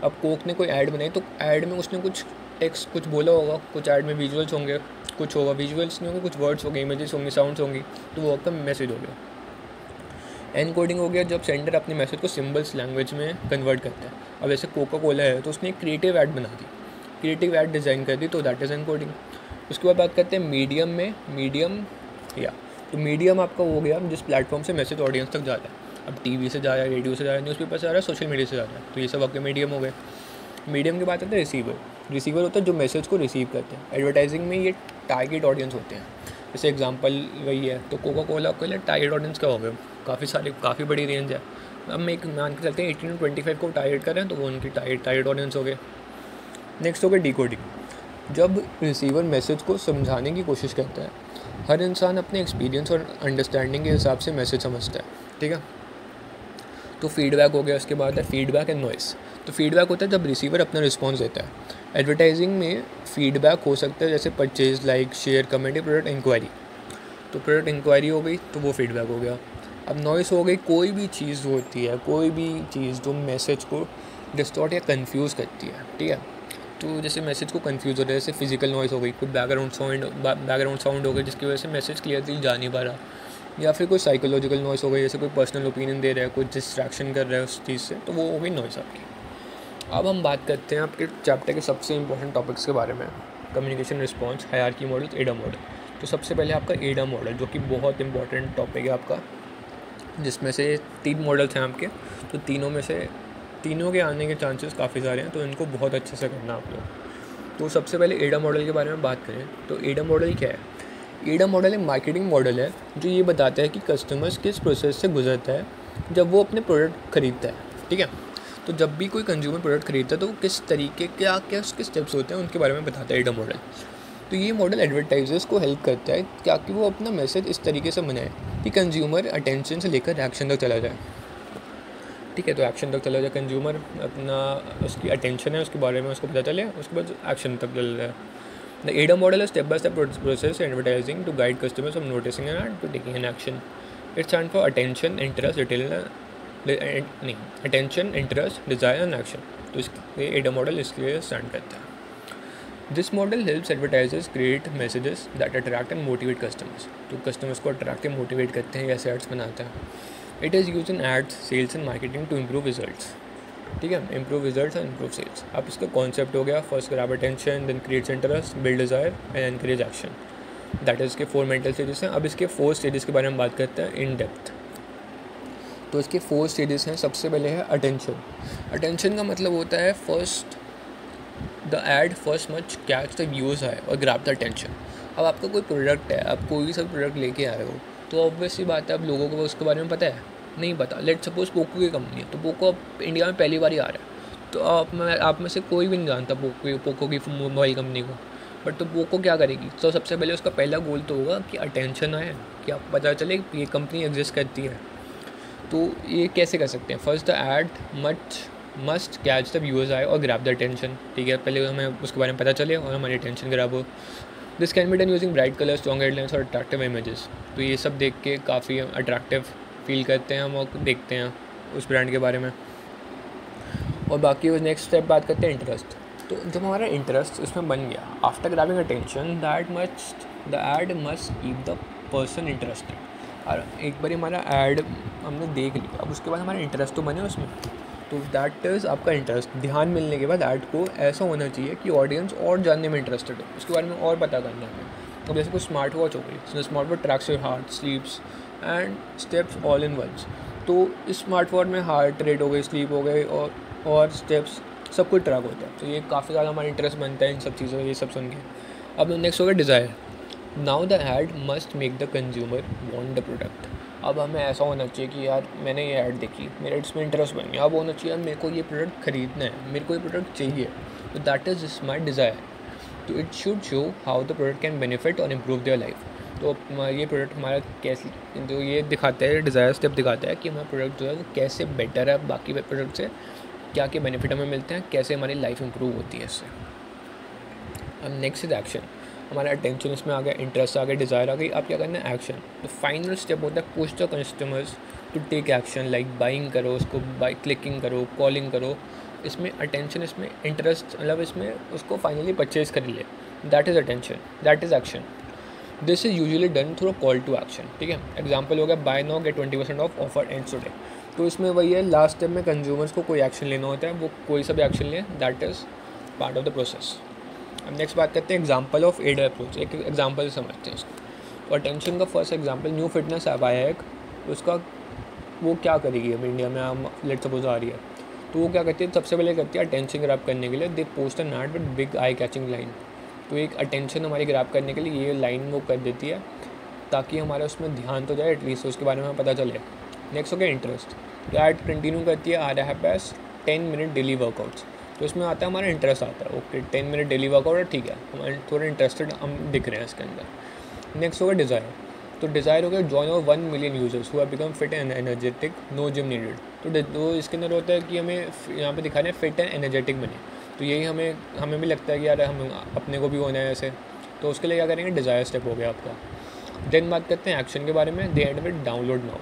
अब कोक ने कोई ऐड बनाई तो ऐड में उसने कुछ टेक्स्ट कुछ बोला होगा, कुछ ऐड में विजुअल्स होंगे, कुछ होगा, विजुअल्स नहीं होंगे, कुछ वर्ड्स होंगे, इमेजेस होंगे, साउंड्स होंगी, तो वो आपका मैसेज हो गया। एनकोडिंग हो गया जब सेंडर अपने मैसेज को सिंबल्स लैंग्वेज में कन्वर्ट करता है। अब जैसे कोका कोला है तो उसने एक क्रिएटिव ऐड बना दी, क्रिएटिव ऐड डिज़ाइन कर दी, तो दैट इज़ एनकोडिंग। उसके बाद बात करते हैं मीडियम में। तो मीडियम आपका हो गया जिस प्लेटफॉर्म से मैसेज ऑडियंस तक जाता है। अब टीवी से जा रहा है, रेडियो से जा रहा है, न्यूज़पेपर से जा रहा है, सोशल मीडिया से जा रहा है, तो ये सब आपके मीडियम हो गए। मीडियम की बात करते हैं रिसीवर होता है जो मैसेज को रिसीव करते हैं। एडवर्टाइजिंग में ये टारगेट ऑडियंस होते हैं। जैसे एग्जांपल वही है, तो कोका कोला के लिए टारगेट ऑडियंस क्या हो गए? काफ़ी बड़ी रेंज है। अब मैं एक मान के चलते हैं 18 to 25 को टारगेट करें तो वो उनकी टारगेट ऑडियंस हो गए। नेक्स्ट हो गया डिकोडिंग। जब रिसीवर मैसेज को समझाने की कोशिश करता है, हर इंसान अपने एक्सपीरियंस और अंडरस्टैंडिंग के हिसाब से मैसेज समझता है, ठीक है। तो फीडबैक हो गया। उसके बाद है फीडबैक एंड नॉइस। तो फीडबैक होता है जब रिसीवर अपना रिस्पॉन्स देता है। एडवर्टाइजिंग में फीडबैक हो सकता है जैसे purchase, like, share, comment, product inquiry. तो प्रोडक्ट इंक्वायरी हो गई तो वो फीडबैक हो गया। अब नॉइस हो गई कोई भी चीज़ होती है, कोई भी चीज़ जो मैसेज को डिस्टॉर्ट या कंफ्यूज करती है, ठीक है। तो जैसे मैसेज को कंफ्यूज हो रहा है, जैसे फिजिकल नॉइस हो गई, कोई बैकग्राउंड साउंड हो गई जिसकी वजह से मैसेज क्लियरली जा नहीं पा रहा, या फिर कोई साइकोलॉजिकल नॉइस हो गई, जैसे कोई पर्सनल ओपिनियन दे रहा है, कोई डिस्ट्रैक्शन कर रहा है उस चीज़ से, तो वो हो गई नॉइस आपकी। अब हम बात करते हैं आपके चैप्टर के सबसे इंपॉर्टेंट टॉपिक्स के बारे में, कम्युनिकेशन रिस्पॉन्स, हायरार्की मॉडल, एडा मॉडल। तो सबसे पहले आपका एडा मॉडल, जो कि बहुत इंपॉर्टेंट टॉपिक है आपका, जिसमें से 3 मॉडल्स हैं आपके। तो तीनों के आने के चांसेस काफ़ी सारे हैं, तो इनको बहुत अच्छे से करना आप लोग। तो सबसे पहले एडा मॉडल के बारे में बात करें तो एडा मॉडल क्या है? एडा मॉडल एक मार्केटिंग मॉडल है जो ये बताता है कि कस्टमर्स किस प्रोसेस से गुजरता है जब वो अपने प्रोडक्ट खरीदता है, ठीक है। तो जब भी कोई कंज्यूमर प्रोडक्ट खरीदता है तो वो किस तरीके क्या उसके स्टेप्स होते हैं उनके बारे में बताता है एडा मॉडल। तो ये मॉडल एडवर्टाइजर्स को हेल्प करता है ताकि वो अपना मैसेज इस तरीके से बनाए कि कंज्यूमर अटेंशन से लेकर एक्शन तक चला जाए, ठीक है। तो एक्शन तक चला जाए, कंज्यूमर अपना उसकी अटेंशन है उसके बारे में उसको पता चले, उसके बाद एक्शन तक चला जाए। द एडा model is step by step process advertising to guide customers from noticing an ad to taking an action. It stands for attention, interest, attention, interest, desire and action. तो इसके एडा मॉडल इसके लिए stand करता है। This model helps advertisers create messages that attract and motivate customers. तो customers को attract and motivate करते हैं, ऐसे एड्स बनाते हैं। It is use in ads, sales and marketing to improve results, ठीक है, improve results and improve sales. अब इसका कॉन्सेप्ट हो गया, first grab attention, then creates interest, build desire and encourage action. That is इसके 4 mental stages हैं। अब इसके 4 स्टेजेस के बारे में बात करते हैं इन डेप्थ। तो इसके 4 स्टेजेस हैं। सबसे पहले है अटेंशन। अटेंशन का मतलब होता है first the ad first much catch the viewers eye और ग्रैब द अटेंशन। अब आपका कोई प्रोडक्ट है, आप कोई भी सब प्रोडक्ट लेके आए हो, तो ऑब्वियसली बात है अब लोगों को उसके बारे में पता है नहीं पता। लेट सपोज पोको की कंपनी है, तो पोको अब इंडिया में पहली बार ही आ रहा है, तो आप में से कोई भी नहीं जानता पोको की मोबाइल कंपनी को, बट तो पोको क्या करेगी? तो सबसे पहले उसका पहला गोल तो होगा कि अटेंशन आए, कि आप पता चले कि ये कंपनी एग्जिस्ट करती है। तो ये कैसे कर सकते हैं? First the ad must catch the viewers eye और ग्रैब द अटेंशन, ठीक है। पहले हमें उसके बारे में पता चले और हमारी अटेंशन ग्रैब हो। This can be done using bright colour, strong headlines और अट्रैक्टिव इमेजेस। तो ये सब देख के काफ़ी अट्रैक्टिव फील करते हैं हम और देखते हैं उस ब्रांड के बारे में। और बाकी उस नेक्स्ट स्टेप बात करते हैं इंटरेस्ट। तो जब हमारा इंटरेस्ट इसमें बन गया, after grabbing attention the ad must keep the person interested. और एक बार हमारा ऐड हमने देख लिया, अब उसके बाद हमारा इंटरेस्ट तो बने उसमें, तो दैट इज़ आपका इंटरेस्ट। ध्यान मिलने के बाद ऐड को ऐसा होना चाहिए कि ऑडियंस और जानने में इंटरेस्टेड हो, उसके बारे में और पता करना है। अब जैसे कोई स्मार्ट वॉच हो गई, smart watch tracks your heart, sleeps and steps all in once. तो इस स्मार्ट वॉच में हार्ट रेट हो गई, स्लीप हो गई और और स्टेप्स सब कुछ ट्रैक होता है। तो ये काफ़ी ज़्यादा हमारा इंटरेस्ट बनता है इन सब चीज़ों ये सब सुन के। अब नेक्स्ट होगा desire. Now the add must make the consumer want the product. अब हमें ऐसा होना चाहिए कि यार मैंने ये ऐड देखी, मेरा इसमें इंटरेस्ट बन गया, अब होना चाहिए मेरे को ये प्रोडक्ट ख़रीदना है, मेरे को ये प्रोडक्ट चाहिए। तो दैट इज़ माई डिज़ायर। तो it should show how the product can benefit और इम्प्रूव देयर लाइफ। तो ये प्रोडक्ट हमारा कैसे, जो ये दिखाता है डिज़ायर स्टेप दिखाता है कि हमारा प्रोडक्ट जो है वो कैसे बेटर है बाकी प्रोडक्ट से, क्या क्या बेनिफिट हमें मिलते हैं, कैसे हमारी लाइफ इंप्रूव होती है इससे। अब नेक्स्ट इज एक्शन। हमारा अटेंशन इसमें आ गया, इंटरेस्ट आ गया, डिज़ायर आ गई, अब क्या करना है एक्शन। तो फाइनल स्टेप होता है push the customers to take action, like buying करो उसको, बाई क्लिकिंग करो, कॉलिंग करो। इसमें अटेंशन, इसमें इंटरेस्ट, मतलब इसमें उसको फाइनली परचेज कर ले, that is attention, that is action. This is usually done through call to action. ठीक है, एग्जाम्पल हो गया buy now get 20% off offer ends today. तो इसमें वही है, लास्ट स्टेप में कंज्यूमर्स को कोई एक्शन लेना होता है, वो कोई सा भी एक्शन लें, that is part of the process. अब नेक्स्ट बात करते हैं एग्जाम्पल ऑफ एड अप्रोच। एक एग्जाम्पल समझते हैं इसको। तो अटेंशन का first example, new fitness app आया है एक, उसका वो क्या करेगी, अब इंडिया में हम लेट सपोज आ रही है, तो वो क्या करती है, सबसे पहले करती है अटेंशन ग्रैब करने के लिए they post an ad with big eye catching line. तो एक अटेंशन हमारी ग्रैब करने के लिए ये लाइन वो कर देती है ताकि हमारा उसमें ध्यान तो जाए एटलीस्ट, उसके बारे में हमें पता चले। नेक्स्ट हो गया इंटरेस्ट। तो ऐड कंटिन्यू करती है I have S 10 minute daily workouts. तो इसमें आता है हमारा इंटरेस्ट आता है, ओके 10 मिनट डेली वर्कआउट है, ठीक है, हम थोड़े इंटरेस्टेड हम दिख रहे हैं इसके अंदर। नेक्स्ट होगा डिज़ायर। तो डिज़ायर हो गया जॉइन और 1 million users who have become fit and energetic, no gym needed. तो इसके अंदर होता है कि हमें यहाँ पे दिखाना है फिट एंड एनर्जेटिक बने। तो यही हमें भी लगता है कि यार हम अपने को भी होना है ऐसे, तो उसके लिए क्या करेंगे, डिज़ायर स्टेप हो गया आपका। देन बात करते हैं एक्शन के बारे में, दे एंड विद डाउनलोड नाउ।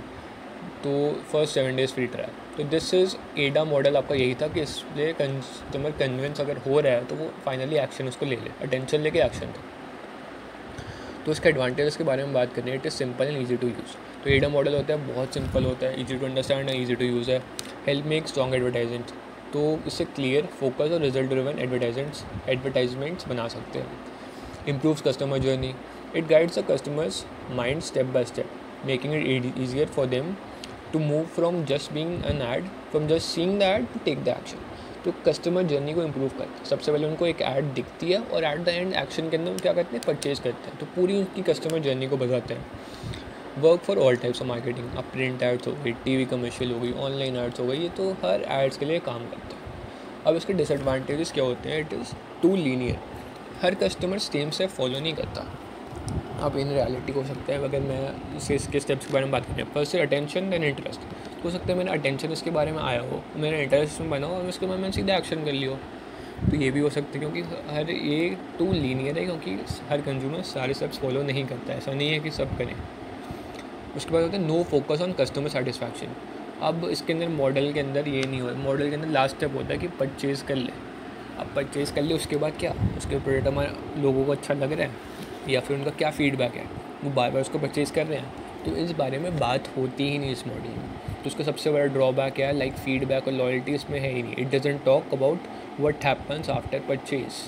तो फर्स्ट 7 डेज़ फ्री ट्रायल। तो दिस इज़ एडा मॉडल आपका यही था कि इसलिए कस्टमर कन्विंस अगर हो रहा है तो वो फाइनली एक्शन उसको ले ले, अटेंशन लेके एक्शन था। तो इसके एडवांटेजेस के बारे में बात करें, it is simple and easy to use. तो एडा मॉडल होता है बहुत सिंपल होता है, ईजी टू अंडरस्टैंड है, ईजी टू यूज़ है, हेल्प मेक स्ट्रॉन्ग एडवर्टाइजमेंट। तो इससे क्लियर, फोकस और रिजल्ट ड्रिवन एडवर्टाइजमेंट्स बना सकते हैं। Improves customer journey, it guides the customers mind step by step, making it easier for them to move from just being an ad, from just seeing the ad to take the action। तो customer journey को improve करते हैं। सबसे पहले उनको एक add दिखती है और एट द एंड एक्शन के अंदर वो क्या करते हैं, परचेज करते हैं। तो पूरी उनकी कस्टमर जर्नी को बताते हैं। Work for all types of marketing, अब प्रिंट एड्स हो गई, टीवी कमर्शियल हो गई, ऑनलाइन एड्स हो गई, ये तो हर एड्स के लिए काम करते हैं। अब इसके डिसएडवांटेजेस क्या होते हैं, इट इज़ टू लीनियर, हर कस्टमर सेम से फॉलो नहीं करता। अब इन रियलिटी हो सकता है, अगर मैं इसके स्टेप्स के बारे में बात करें, फर्स्ट से अटेंशन देन इंटरेस्ट। हो सकता है मेरा अटेंशन इसके बारे में आया हो, मेरा इंटरेस्ट में बना हो और उसके बाद मैंने सीधा एक्शन कर लिया हो। तो ये भी हो सकता है क्योंकि हर ये टू लीनियर है, क्योंकि हर कंज्यूमर सारे स्टेप्स फॉलो नहीं करता है, ऐसा नहीं है कि सब करें। उसके बाद होता है no focus on customer satisfaction. अब इसके अंदर मॉडल के अंदर ये नहीं हो, मॉडल के अंदर लास्ट स्टेप होता है कि परचेज़ कर ले। अब परचेज़ कर ले, उसके बाद क्या, उसके प्रोडक्ट हमारे लोगों को अच्छा लग रहा है या फिर उनका क्या फीडबैक है, वो बार बार उसको परचेज़ कर रहे हैं। तो इस बारे में बात होती ही नहीं इस मॉडल में। तो उसका सबसे बड़ा ड्रॉबैक है, लाइक फीडबैक और लॉयल्टी इसमें है ही नहीं। It doesn't talk about what happens after purchase,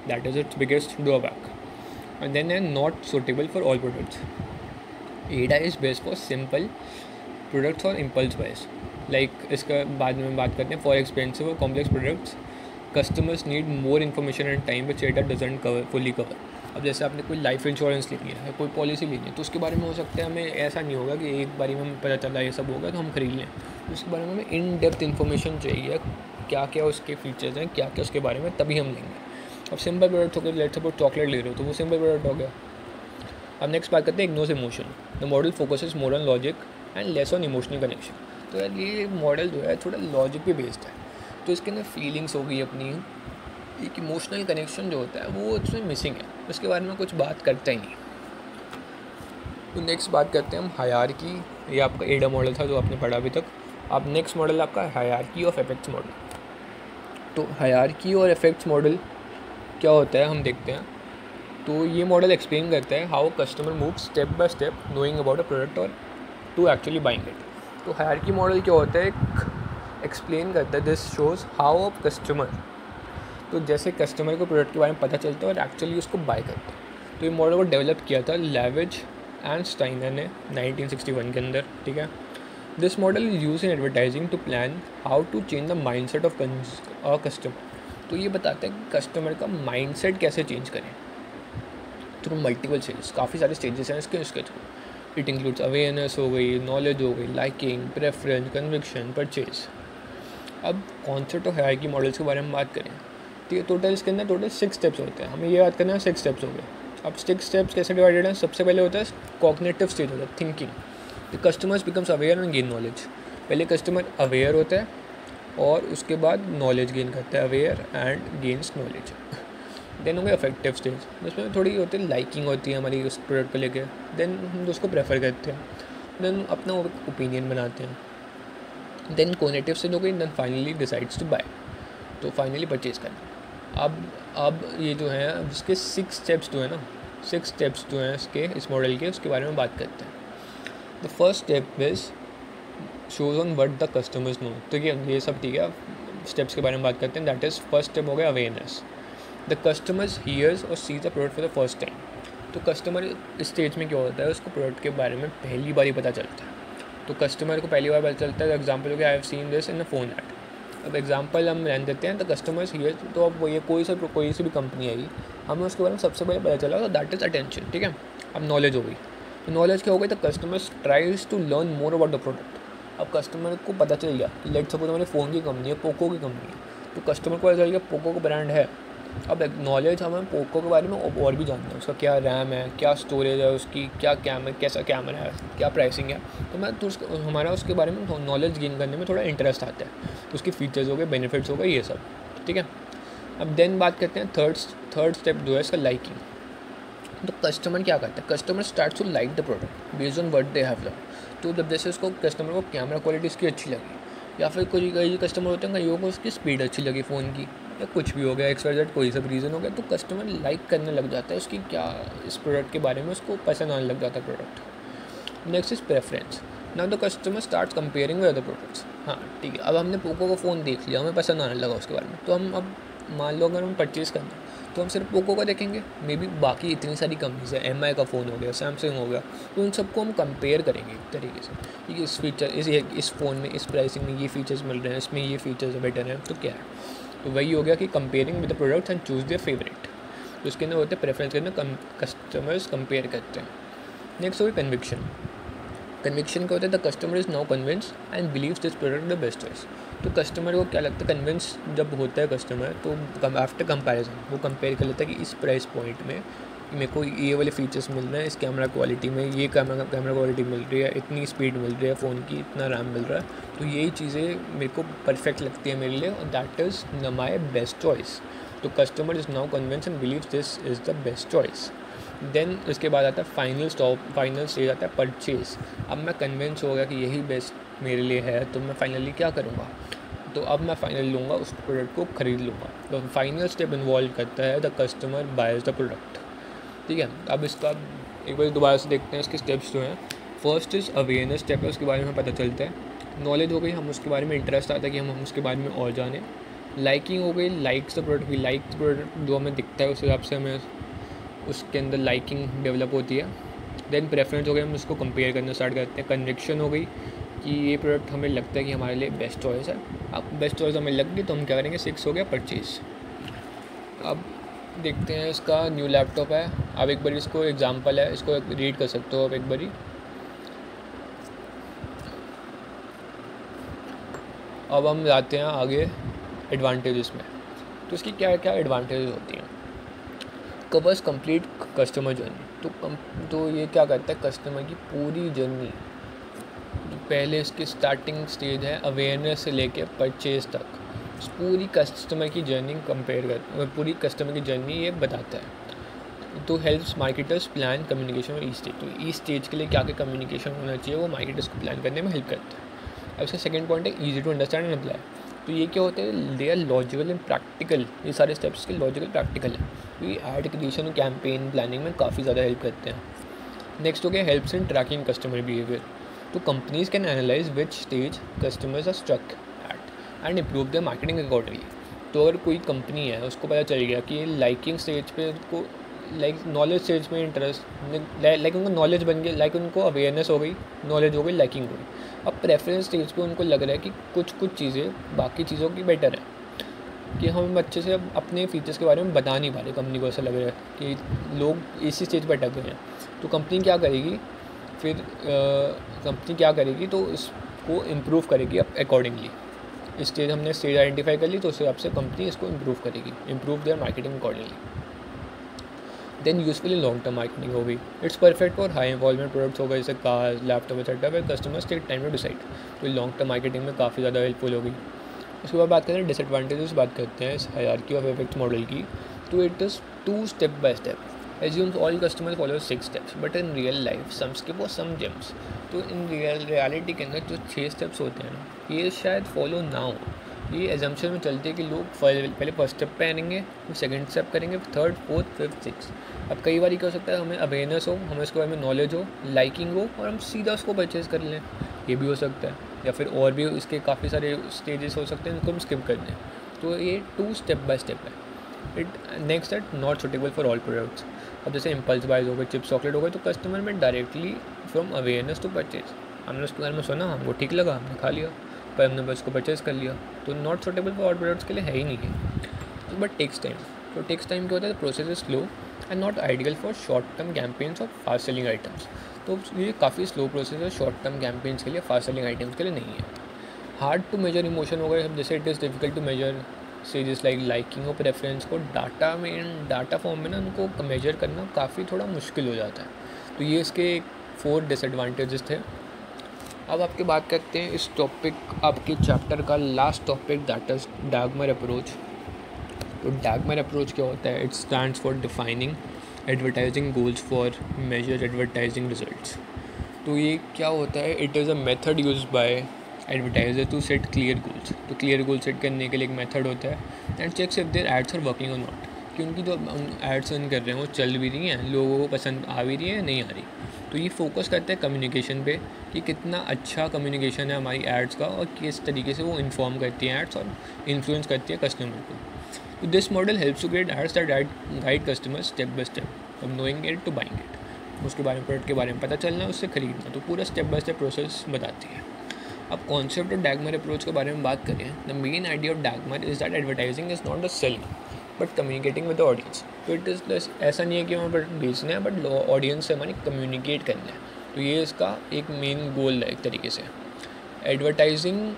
that is its biggest drawback. And then are not suitable for all products. AIDA is best for simple products और impulse buys. Like इसका बाद में बात करते हैं, फॉर एक्सपेंसिव और complex products customers need more information and time which AIDA doesn't fully cover. अब जैसे आपने कोई लाइफ इंश्योरेंस लेनी है, कोई पॉलिसी लेनी है, तो उसके बारे में हो सकता है हमें ऐसा नहीं होगा कि एक बारी में हमें पता चला ये सब होगा तो हम खरीद लें। उसके बारे में हमें इन डेप्थ इन्फॉर्मेशन चाहिए, क्या क्या उसके फीचर्स हैं, क्या क्या उसके बारे में, तभी हम लेंगे। अब सिंपल प्रोडक्ट हो गया, लेट्स सपोज चॉकलेट ले रहे हो तो वो सिंपल प्रोडक्ट हो गया। अब नेक्स्ट बात करते हैं ignores emotion. The model focuses more on logic and less on emotional connection. तो यार ये मॉडल जो है थोड़ा लॉजिक पे बेस्ड है, तो इसके अंदर फीलिंग्स हो गई अपनी, एक इमोशनल कनेक्शन जो होता है वो उसमें मिसिंग है, उसके बारे में कुछ बात करता ही नहीं। तो नेक्स्ट बात करते हैं हम हायरार्की। ये आपका एडा मॉडल था जो आपने पढ़ा अभी तक। अब नेक्स्ट मॉडल आपका हायरार्की ऑफ इफेक्ट्स मॉडल। तो हायरार्की और इफेक्ट्स मॉडल क्या होता है हम देखते हैं। तो ये मॉडल एक्सप्लेन करता है how customer move step by step knowing about a product और टू एक्चुअली बाइंग इट। तो हायरार्की मॉडल क्या होता है, एक्सप्लेन करता है, this shows how a customer, तो जैसे कस्टमर को प्रोडक्ट के बारे में पता चलता है और एक्चुअली उसको बाय करता है। तो ये मॉडल को डेवलप किया था लेविज एंड स्टाइनर ने 1961 के अंदर, ठीक है। This model is use in advertising to plan how to change the mind set of customer. तो ये बताता है कि कस्टमर का माइंड सेट कैसे चेंज करें थ्रू मल्टीपल स्टेजेस। काफ़ी सारे स्टेजेस हैं इसके थ्रू। इट इंक्लूड्स अवेयरनेस हो गई, नॉलेज हो गई, लाइकिंग, प्रेफरेंस, कन्विक्शन, परचेज। अब कॉन्सेप्ट ऑफ हायरार्की मॉडल्स के बारे में बात करें तो ये टोटल इसके अंदर टोटल 6 स्टेप्स होते हैं। हमें ये बात करना है 6 स्टेप्स हो गए। अब 6 स्टेप्स कैसे डिवाइडेड हैं? सबसे पहले होता है कॉग्निटिव स्टेज होता है thinking. The customers becomes aware and gain knowledge. पहले कस्टमर अवेयर होता है और उसके बाद नॉलेज गेन करता है, aware and gains knowledge. Then हो गया अफेक्टिव स्टेज, जिसमें थोड़ी होती है लाइकिंग होती है हमारी उस प्रोडक्ट को लेकर। देन हम उसको प्रेफर करते हैं, देन अपना ओपिनियन बनाते हैं। देन कॉग्निटिव स्टेज हो गई, then finally decides to buy, तो फाइनली परचेज करना। अब ये जो है इसके 6 स्टेप्स जो है ना, 6 स्टेप्स जो हैं इसके इस मॉडल के, उसके बारे में बात करते हैं। The first step is shows on what the customers know. तो ये सब ठीक है, स्टेप्स के बारे में बात करते हैं। दैट इज़ फर्स्ट स्टेप हो गया अवेयरनेस। द कस्टमर्स हियर्स और sees the product for the first time. तो कस्टमर इस स्टेज में क्या होता है, उसको प्रोडक्ट के बारे में पहली बार ही पता चलता है। तो कस्टमर को पहली बार पता चलता है। एग्जाम्पल हो गया, I have seen this in a phone ad. अब एग्जाम्पल हम रहने देते हैं, तो कस्टमर्स हियर, तो अब ये कोई सी भी कंपनी आएगी, हमें उसके बारे में सबसे पहले पता चला, तो दैट इज़ अटेंशन। ठीक है, अब नॉलेज हो गई। तो नॉलेज क्या हो गई, तो customers tries to learn more about the product. अब कस्टमर को पता चल गया, लेट सपोज हमारे फ़ोन की कंपनी है, पोको की कंपनी है, तो कस्टमर को पता चल गया पोको का ब्रांड है। अब नॉलेज हमें पोको के बारे में और भी जानना है, उसका क्या रैम है, क्या स्टोरेज है उसकी, क्या कैसा कैमरा है, क्या प्राइसिंग है। तो हमारा उसके बारे में नॉलेज गेन करने में थोड़ा इंटरेस्ट आता है। तो उसकी फीचर्स हो गए, बेनिफिट्स हो गए, ये सब। ठीक है, अब देन बात करते हैं थर्ड स्टेप जो है इसका लाइकिंग। तो कस्टमर क्या करता है, customer start to like the product based on what they have learn. तो जब जैसे उसको कस्टमर को कैमरा क्वालिटी उसकी अच्छी लगी, या फिर कई कस्टमर होते हैं कईयों को उसकी स्पीड अच्छी लगी फ़ोन की, या कुछ भी हो गया, XYZ कोई सब रीज़न हो गया, तो कस्टमर लाइक करने लग जाता है उसकी क्या, इस प्रोडक्ट के बारे में उसको पसंद आने लग जाता है product. Next is preference. Now the customer start comparing with other products. हाँ ठीक है, अब हमने पोको का फ़ोन देख लिया, हमें पसंद आने लगा उसके बारे में, तो हम अब मान लो अगर हम परचेज़ करना है तो हम सिर्फ पोको का देखेंगे। मे बी बाकी इतनी सारी कंपनीज है, MI का फ़ोन हो गया, सैमसंग हो गया, तो उन सबको हम कंपेयर करेंगे एक तरीके से कि इस फीचर इस फ़ोन में इस प्राइसिंग में ये फीचर्स मिल रहे हैं, इसमें ये फीचर्स बेटर हैं, तो क्या है। तो वही हो गया कि comparing with the products and choose their favourite. तो उसके अंदर होते हैं प्रेफरेंस के अंदर कस्टमर्स कंपेयर करते हैं। नेक्स्ट हो गया कन्विक्शन। कन्विक्शन क्या होता है, the customer is now convince and believes this product the best choice. तो कस्टमर को क्या लगता है, कन्विंस जब होता है कस्टमर, तो आफ्टर कंपैरिजन वो कंपेयर कर लेता है कि इस प्राइस पॉइंट में मेरे को ये वाले फीचर्स मिल रहे हैं, इस कैमरा क्वालिटी में ये कैमरा क्वालिटी मिल रही है, इतनी स्पीड मिल रही है फ़ोन की, इतना रैम मिल रहा है, तो यही चीज़ें मेरे को परफेक्ट लगती है मेरे लिए, और that is my best choice. तो customer is now convince and believes this is the best choice. Then उसके बाद आता है फाइनल स्टेज आता है परचेज़। अब मैं कन्विंस हो गया कि यही बेस्ट मेरे लिए है, तो मैं फाइनली क्या करूँगा, तो अब मैं फाइनल लूँगा, उस प्रोडक्ट को ख़रीद लूँगा। तो फाइनल स्टेप इन्वॉल्व करता है the customer boys the product. ठीक है, अब इसका एक बार दोबारा से देखते हैं इसके स्टेप्स जो हैं। फर्स्ट इज़ अवेयरनेस स्टेप है, उसके बारे में पता चलता है। नॉलेज हो गई, हम उसके बारे में इंटरेस्ट आता है कि हम उसके बारे में और जानें। लाइकिंग हो गई, likes the product, we like the product, जो हमें दिखता है उस हिसाब से हमें उसके अंदर लाइकिंग डेवलप होती है। देन प्रेफरेंस हो गई, हम उसको कंपेयर करना स्टार्ट करते हैं। कन्विक्शन हो गई कि ये प्रोडक्ट हमें लगता है कि हमारे लिए बेस्ट चॉइस है। अब बेस्ट चॉइस हमें लग गई तो हम क्या करेंगे, 6 हो गया परचेज़। अब देखते हैं इसका न्यू लैपटॉप है। अब एक बार इसको एग्जांपल है, इसको रीड कर सकते हो आप एक बारी। अब हम जाते हैं आगे एडवांटेजेस में। तो इसकी क्या क्या एडवांटेजेस होती हैं। Covers complete customer journey. तो ये क्या करता है, कस्टमर की पूरी जर्नी, पहले इसकी स्टार्टिंग स्टेज है अवेयरनेस से लेके परचेज़ तक, पूरी कस्टमर की जर्नी पूरी कस्टमर की जर्नी ये बताता है। तो हेल्प्स मार्केटर्स प्लान कम्युनिकेशन और ई स्टेज। तो ई स्टेज के लिए क्या क्या कम्युनिकेशन होना चाहिए, वो मार्केटर्स को प्लान करने में हेल्प करता है। अब इसका सेकंड पॉइंट है easy to understand and apply. तो ये क्या होते हैं, they are logical and practical. ये सारे स्टेप्स के लॉजिकल प्रैक्टिकल हैं। तो ये एड क्रिएशन और कैंपेन प्लानिंग में काफ़ी ज़्यादा हेल्प करते हैं। नेक्स्ट हो गया helps in tracking customer behaviour. तो companies can analyse which stage customers are struck at and improve their marketing accordingly. तो अगर कोई कंपनी है, उसको पता चल गया कि लाइकिंग स्टेज पे को नॉलेज स्टेज में इंटरेस्ट, उनको नॉलेज बन गया, उनको अवेयरनेस हो गई, नॉलेज हो गई, लाइकिंग हो गई, अब प्रेफरेंस स्टेज पे उनको लग रहा है कि कुछ चीज़ें बाकी चीज़ों की बेटर है, कि हम अच्छे से अब अपने फीचर्स के बारे में बता नहीं पा रहे। कंपनी को ऐसा लग रहा है कि लोग इसी स्टेज पर अटक गए हैं। तो कंपनी क्या करेगी फिर, कंपनी क्या करेगी तो इसको इम्प्रूव करेगी अकॉर्डिंगली। स्टेज हमने स्टेज आइडेंटिफाई कर ली, तो उस हिसाब से कंपनी इसको इम्प्रूव करेगी, improve their marketing accordingly. Then useful in long term marketing होगी। It's perfect for high involvement products हो गए, जैसे car, laptop etcetera, where customers take time to decide. तो लॉन्ग टर्म मार्केटिंग में काफ़ी ज़्यादा हेल्पफुल होगी। उसके बाद बात करें डिसएडवांटेजेस, बात करते हैं इस हायरार्की ऑफ इफेक्ट्स मॉडल की। तो it is 2 step by step. Assumes all customers follow 6 steps, but in real life some skip or some jumps। तो इन रियलिटी के अंदर जो 6 स्टेप्स होते हैं ना, ये शायद फॉलो ना हो। ये एजम्पशन में चलते हैं कि लोग पहले फर्स्ट स्टेप पे आएंगे, फिर सेकंड स्टेप करेंगे, थर्ड, फोर्थ, फिफ्थ, सिक्स। अब कई बार क्या हो सकता है, हमें अवेयरनेस हो, हमें उसके बारे में नॉलेज हो, लाइकिंग हो, और हम सीधा उसको परचेज़ कर लें, ये भी हो सकता है। या फिर और भी इसके काफ़ी सारे स्टेजेस हो सकते हैं जिनको हम स्किप कर दें। तो ये 2 स्टेप बाय स्टेप है। Next at not suitable for all products. अब जैसे इम्पल्स बाइज हो गए, चिप्स चॉकलेट हो गए, तो कस्टमर में directly from awareness to purchase, हमने उसके बारे में सुना, हमको ठीक लगा, हमने खा लिया, पर हमने बस उसको परचेज़ कर लिया। तो not suitable for all products के लिए है ही नहीं है। But takes time. तो टेक्स टाइम क्या होता है, process is slow and not ideal for short term campaigns और फास्ट सेलिंग आइटम्स। तो ये काफ़ी स्लो प्रोसेस है शॉर्ट टर्म कैंपेन्स के लिए, फास्ट सेलिंग आइटम्स के लिए नहीं है। हार्ड टू मेजर इमोशन हो गए, जैसे it is difficult to measure stages liking और प्रेफरेंस को डाटा फॉर्म में ना उनको मेजर करना काफ़ी थोड़ा मुश्किल हो जाता है। तो ये इसके 4 डिसएडवांटेजेस थे। अब आपकी बात करते हैं इस टॉपिक, आपके चैप्टर का last topic, that is DAGMAR approach. तो डैगमर अप्रोच क्या होता है, it stands for defining advertising goals for measure advertising results. तो ये क्या होता है, it is a method use by advertiser to set clear goals. तो क्लियर गोल सेट करने के लिए एक मेथड होता है and checks if their ads are working और नॉट, कि उनकी जो एड्स रन कर रहे हैं वो चल भी रही हैं, लोगों को पसंद आ भी रही है, नहीं आ रही। तो ये फोकस करते हैं कम्युनिकेशन पे, कि कितना अच्छा कम्युनिकेशन है हमारी एड्स का और किस तरीके से वो इन्फॉर्म करती हैं एड्स और इन्फ्लुएंस करती है कस्टमर को। तो this model helps to create ads that guide customer step by step from knowing it to buying it. उसके बारे में, प्रोडक्ट के बारे में पता चलना, उससे खरीदना, तो पूरा स्टेप बाय स्टेप प्रोसेस बताती है। अब कॉन्सेप्ट ऑफ डैगमर अप्रोच के बारे में बात करें, the main idea of DAGMAR is that advertising is not the selling but communicating with the audience. तो इट इज़ ऐसा नहीं है कि हमें बेचना है, बट ऑडियंस से हमारी कम्युनिकेट करना है। तो ये इसका एक मेन गोल है एक तरीके से। Advertising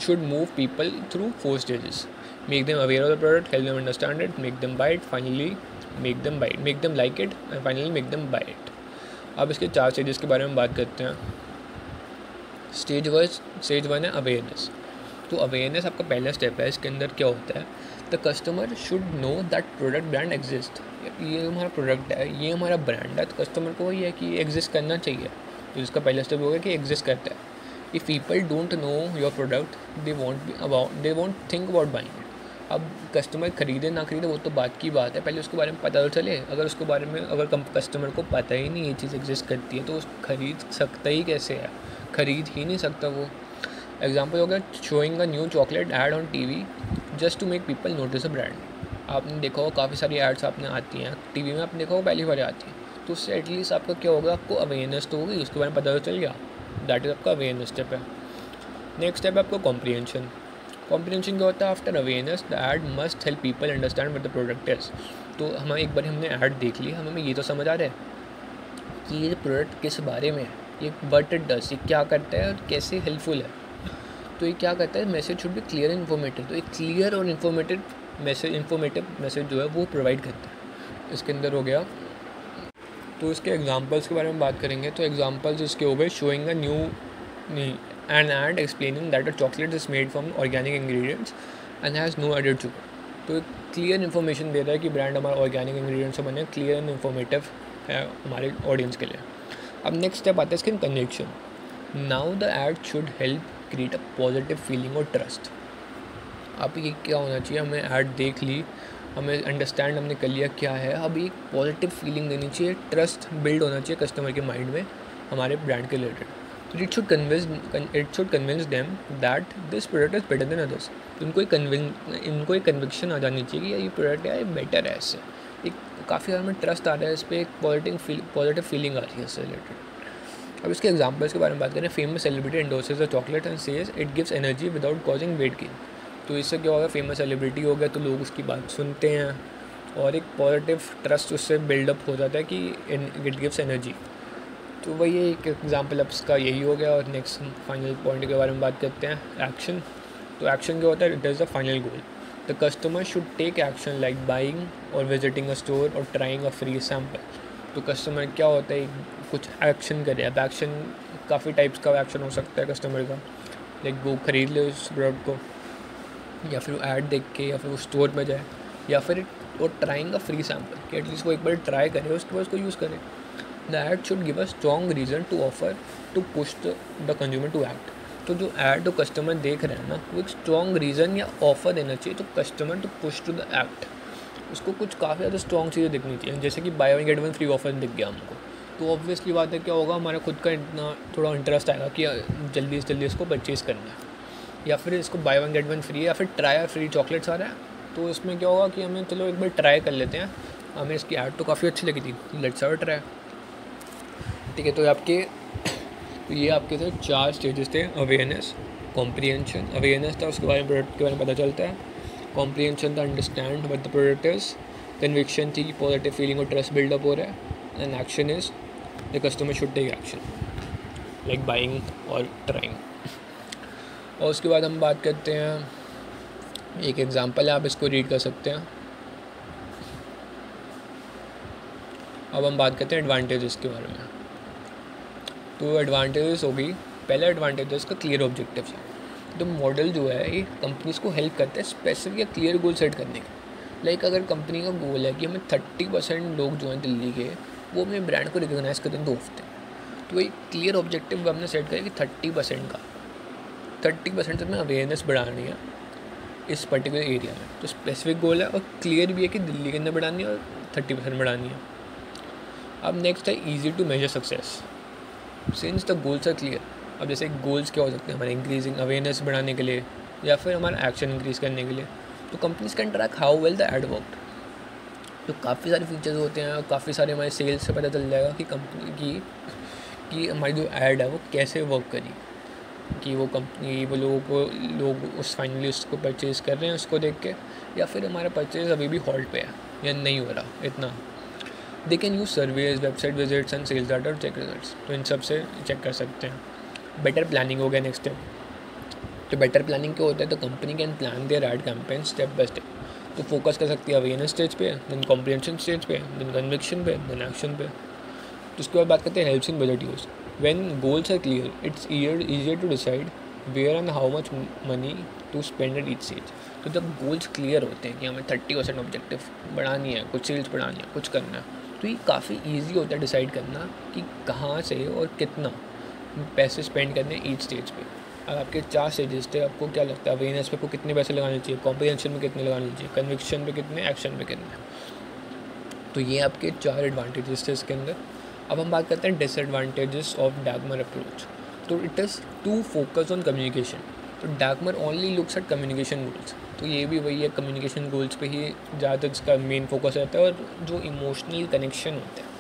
should move people through 4 stages, make them aware of the product, help them understand it, make them by it, finally make them like it, and finally make them by it. अब इसके 4 stages के बारे में बात करते हैं। Stage 1 है awareness. तो अवेयरनेस आपका पहला स्टेप है। इसके अंदर क्या होता है, the customer should know that product brand exist. ये हमारा प्रोडक्ट है, ये हमारा ब्रांड है, तो कस्टमर को ये है कि ये एग्जिस्ट करना चाहिए। तो इसका पहला स्टेप होगा कि एग्जिस्ट करता है। If people don't know your product, they want think about buying it. अब कस्टमर खरीदे ना खरीदे वो तो बात की बात है, पहले उसके बारे में पता तो चले। अगर उसके बारे में कस्टमर को पता ही नहीं ये चीज़ एग्जिस्ट करती है, तो खरीद सकता ही कैसे है, खरीद ही नहीं सकता वो। एग्जाम्पल हो गया showing a new chocolate ad on TV just to make people notice a brand. आपने देखा हो काफ़ी सारी एड्स आपने आती हैं टीवी में, आपने देखा हो पहली बार आती है, तो उससे एटलीस्ट आपका क्या होगा, आपको अवेयरनेस तो होगी, उसके बारे में पता तो चल गया। दैट इज़ आपका अवेयरनेस स्टेप है। नेक्स्ट स्टेप है आपका कॉम्प्रिहेंशन। कॉम्प्रिहेंशन क्या होता है, after awareness the ad must help people understand what the product is. तो हमें एक बार हमने ऐड देख ली, हमें ये तो समझ आ रहा है कि ये प्रोडक्ट किस बारे में है, ये व्हाट इट डज, ये क्या करता है और कैसे हेल्पफुल है। तो ये क्या करता है, message should be clear and informative. तो एक क्लियर और इन्फॉर्मेटिव मैसेज जो है वो प्रोवाइड करता है। इसके अंदर हो गया। तो इसके एग्जांपल्स के बारे में बात करेंगे, तो एग्जांपल्स इसके हो गए showing a new an ad explaining that a chocolate is made from organic ingredients and has no added sugar. तो क्लियर इन्फॉर्मेशन दे रहा है कि ब्रांड हमारा ऑर्गेनिक इंग्रेडिएंट्स से बने, क्लियर एंड इन्फॉर्मेटिव है हमारे ऑडियंस के लिए। अब नेक्स्ट स्टेप आता है इसके conviction. Now the ad should help create a positive feeling और ट्रस्ट। अब ये क्या होना चाहिए, हमें ऐड देख ली, हमें अंडरस्टैंड हमने कर लिया क्या है, अब एक पॉजिटिव फीलिंग देनी चाहिए, ट्रस्ट बिल्ड होना चाहिए कस्टमर के माइंड में हमारे ब्रांड के रिलेटेड। तो it should convince them that this product is better than others. इनको एक कन्विक्शन आ जानी चाहिए कि ये प्रोडक्ट है, ये बेटर है, इससे एक काफ़ी ज़्यादा में ट्रस्ट आ रहा है, इस पर एक पॉजिटिव फीलिंग आ रही है इससे रिलेटेड। अब इसके एग्जांपल्स के बारे में बात करें, famous celebrity endorses the chocolate and says it gives energy without causing weight gain. तो इससे क्या होगा, फेमस सेलिब्रिटी हो गया तो लोग उसकी बात सुनते हैं और एक पॉजिटिव ट्रस्ट उससे बिल्डअप हो जाता है कि इट गिव्स एनर्जी। तो वही एक एग्जांपल अब इसका यही हो गया। और नेक्स्ट फाइनल पॉइंट के बारे में बात करते हैं, एक्शन। तो एक्शन क्या होता है, it is the final goal. The customer should take action like buying और विजिटिंग अ स्टोर और ट्राइंग अ फ्री सैम्पल। तो कस्टमर क्या होता है, कुछ एक्शन करे। अब एक्शन काफ़ी टाइप्स का एक्शन हो सकता है कस्टमर का, लाइक वो ख़रीद ले उस प्रोडक्ट को, या फिर वो ऐड देख के, या फिर वो स्टोर में जाए, या फिर वो ट्राइंग अ फ्री सैम्पल कि एटलीस्ट वो एक बार ट्राई करे उसके बाद उसको यूज़ करे। The ad should give a strong reason to offer to push the consumer to act. तो जो ऐड तो कस्टमर देख रहे हैं ना, वो एक स्ट्रॉन्ग रीज़न या ऑफर देना चाहिए तो customer to push to the act. उसको कुछ काफ़ी ज़्यादा स्ट्रॉन्ग चीज़ें दिखनी चाहिए, जैसे कि by one get one free offer दिख गया हमको, तो ऑब्वियसली बात है क्या होगा, हमारा खुद का इतना थोड़ा इंटरेस्ट आएगा कि जल्दी से जल्दी इसको परचेज़ करना है। या फिर इसको by one get one free है, या फिर ट्राई फ्री चॉकलेट्स आ रहा है, तो इसमें क्या होगा कि हमें चलो एक बार ट्राई कर लेते हैं। हमें इसकी ऐड तो काफ़ी अच्छी लगी थी, लेट्स हैव अ ट्राई। ठीक है, तो ये आपके थे 4 स्टेजेस थे, अवेयरनेस, कॉम्प्रिहेंशन। अवेयरनेस था, उसके बारे में प्रोडक्ट के बारे में पता चलता है। कॉम्प्रिहेंशन था, understand what the product is. Conviction थी, पॉजिटिव फीलिंग और ट्रस्ट बिल्डअप हो रहा है। And action is the customer should take action like buying और ट्राइंग। और उसके बाद हम बात करते हैं, एक एग्जांपल है, आप इसको रीड कर सकते हैं। अब हम बात करते हैं एडवांटेजेस के बारे में। तो एडवांटेजेस होगी, पहला एडवांटेजेस का क्लियर ऑब्जेक्टिव्स है। तो मॉडल जो है ये कंपनीज को हेल्प करता है स्पेसिफिक या क्लियर गोल सेट करने के। लाइक अगर कंपनी का गोल है कि हमें 30% लोग जो हैं दिल्ली के वो अपने ब्रांड को रिकॉग्नाइज करते हैं 2 हफ्ते, तो वही क्लियर ऑब्जेक्टिव हमने सेट किया कि 30% का 30% तक में अवेयरनेस बढ़ानी है इस पर्टिकुलर एरिया में। तो स्पेसिफिक गोल है और क्लियर भी है कि दिल्ली के अंदर बढ़ानी है और 30% बढ़ानी है। अब नेक्स्ट है easy to measure success since the goals are clear. अब जैसे गोल्स क्या हो सकते हैं हमारे, इंक्रीजिंग अवेयरनेस बढ़ाने के लिए या फिर हमारा एक्शन इंक्रीज़ करने के लिए। तो companies can track how well the ad worked. तो काफ़ी सारे फीचर्स होते हैं और काफ़ी सारे हमारे सेल्स से पता चल जाएगा कि कंपनी की हमारी जो ऐड है वो कैसे वर्क करी, कि वो कंपनी वो लोग उस फाइनली उसको परचेज़ कर रहे हैं उसको देख के, या फिर हमारा परचेज़ अभी भी हॉल्ट पे है या नहीं हो रहा इतना। They can use surveys, website visits and sales data और चेक रिजल्ट्स। तो इन सब से चेक कर सकते हैं। बेटर प्लानिंग हो गया नेक्स्ट स्टेप। तो बेटर प्लानिंग क्या होता है, तो company can plan their ad campaign step by step. तो फोकस कर सकती है अवेयरनेस स्टेज पे, देन कॉम्प्रिहेंशन स्टेज पे, देन कन्विक्शन पे, देन एक्शन पे। तो उसके बाद बात करते हैं helps in budget use. When goals are clear it's easier to decide where and how much money to spend at each stage. तो जब गोल्स क्लियर होते हैं कि हमें 30% ऑब्जेक्टिव बढ़ानी है, कुछ सेल्स बढ़ानी है, कुछ करना है, तो ये काफ़ी ईजी होता है डिसाइड करना कि कहाँ से और कितना पैसे स्पेंड करने हैं ईच स्टेज पे। अब आपके 4 स्टेजेस थे, आपको क्या लगता है अवेयरनेस पे आपको कितने पैसे लगाने चाहिए, कॉम्प्रिहेंशन में कितने लगाने चाहिए, कन्विक्शन पे कितने, एक्शन पे कितने। तो ये आपके 4 एडवांटेजेस थे इसके अंदर। अब हम बात करते हैं डिसएडवांटेजेस ऑफ डैगमर अप्रोच। तो it is too focus on communication. तो DAGMAR only looks at communication goals. तो ये भी वही है, कम्युनिकेशन गोल्स पे ही ज़्यादातर इसका मेन फोकस रहता है। और जो इमोशनल कनेक्शन होता है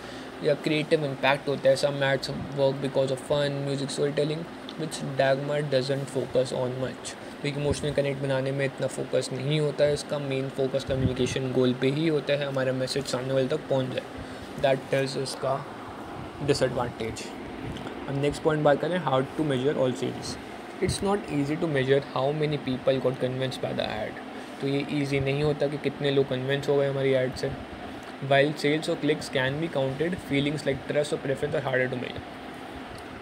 या क्रिएटिव इम्पैक्ट होता है, some ads work because of fun, music, story telling, which DAGMAR doesn't focus on much. तो एक इमोशनल कनेक्ट बनाने में इतना फोकस नहीं होता है, इसका मेन फोकस कम्युनिकेशन गोल पे ही होता है, हमारा मैसेज सामने वाले तक पहुंच जाए। दैट इज़ इसका डिसएडवांटेज। अब नेक्स्ट पॉइंट बात करें, how to measure all sales. It's not easy to measure how many people got convinced by the ad. तो ये ईजी नहीं होता कि कितने लोग कन्विंस हो गए हमारी ऐड से। वाइल सेल्स और clicks can be counted, feelings like trust और preference are harder to measure.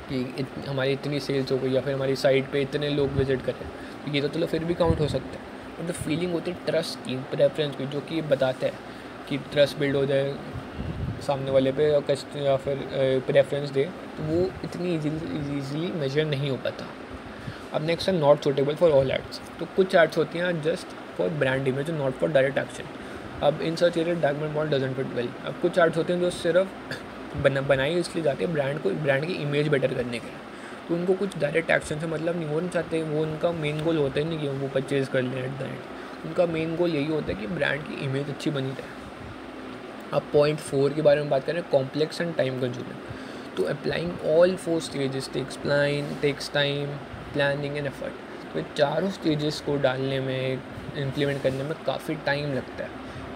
कि हमारी इतनी सेल्स हो गई या फिर हमारी साइट पे इतने लोग विजिट करें, तो ये तो चलो फिर भी काउंट हो सकता है। और जो फीलिंग होती है ट्रस्ट की, प्रेफरेंस की, जो कि ये बताता है कि ट्रस्ट बिल्ड हो जाए सामने वाले पे या फिर प्रेफरेंस दे, तो वो इतनी ईजीली मेजर नहीं हो पाता। अब नेक्स्ट है not suitable for all ads. तो कुछ एड्स होती हैं just for brand image, not for direct action. अब in such area DAGMAR model doesn't fit well. अब कुछ एड्स होते हैं जो सिर्फ बनाई इसलिए जाती है ब्रांड की इमेज बेटर करने के लिए, तो उनको कुछ डायरेक्ट एक्शन से मतलब नहीं, वो नहीं चाहते, वो उनका मेन गोल होता ही नहीं कि वो परचेज़ कर लें एट द एंड। उनका मेन गोल यही होता है कि ब्रांड की इमेज अच्छी बनी रहे। अब पॉइंट 4 के बारे में बात करें, कॉम्प्लेक्स एंड टाइम कंज्यूमिंग। तो applying all 4 stages takes time, planning and effort. तो चारों स्टेजेस को डालने में, इम्प्लीमेंट करने में काफ़ी टाइम लगता है,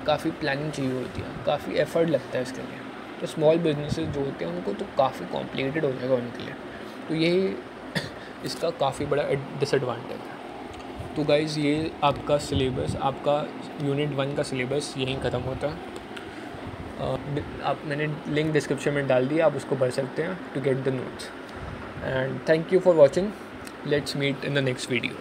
काफ़ी प्लानिंग चाहिए होती है, काफ़ी एफर्ट लगता है इसके लिए। तो स्मॉल बिजनेसेस जो होते हैं उनको तो काफ़ी कॉम्प्लिकेटेड हो जाएगा उनके लिए। तो ये इसका काफ़ी बड़ा डिसएडवांटेज है। तो गाइज़ ये आपका सिलेबस, आपका यूनिट 1 का सिलेबस यहीं ख़त्म होता है। मैंने लिंक डिस्क्रिप्शन में डाल दिया, आप उसको पढ़ सकते हैं to get the notes. And thank you for watching. Let's meet in the next video.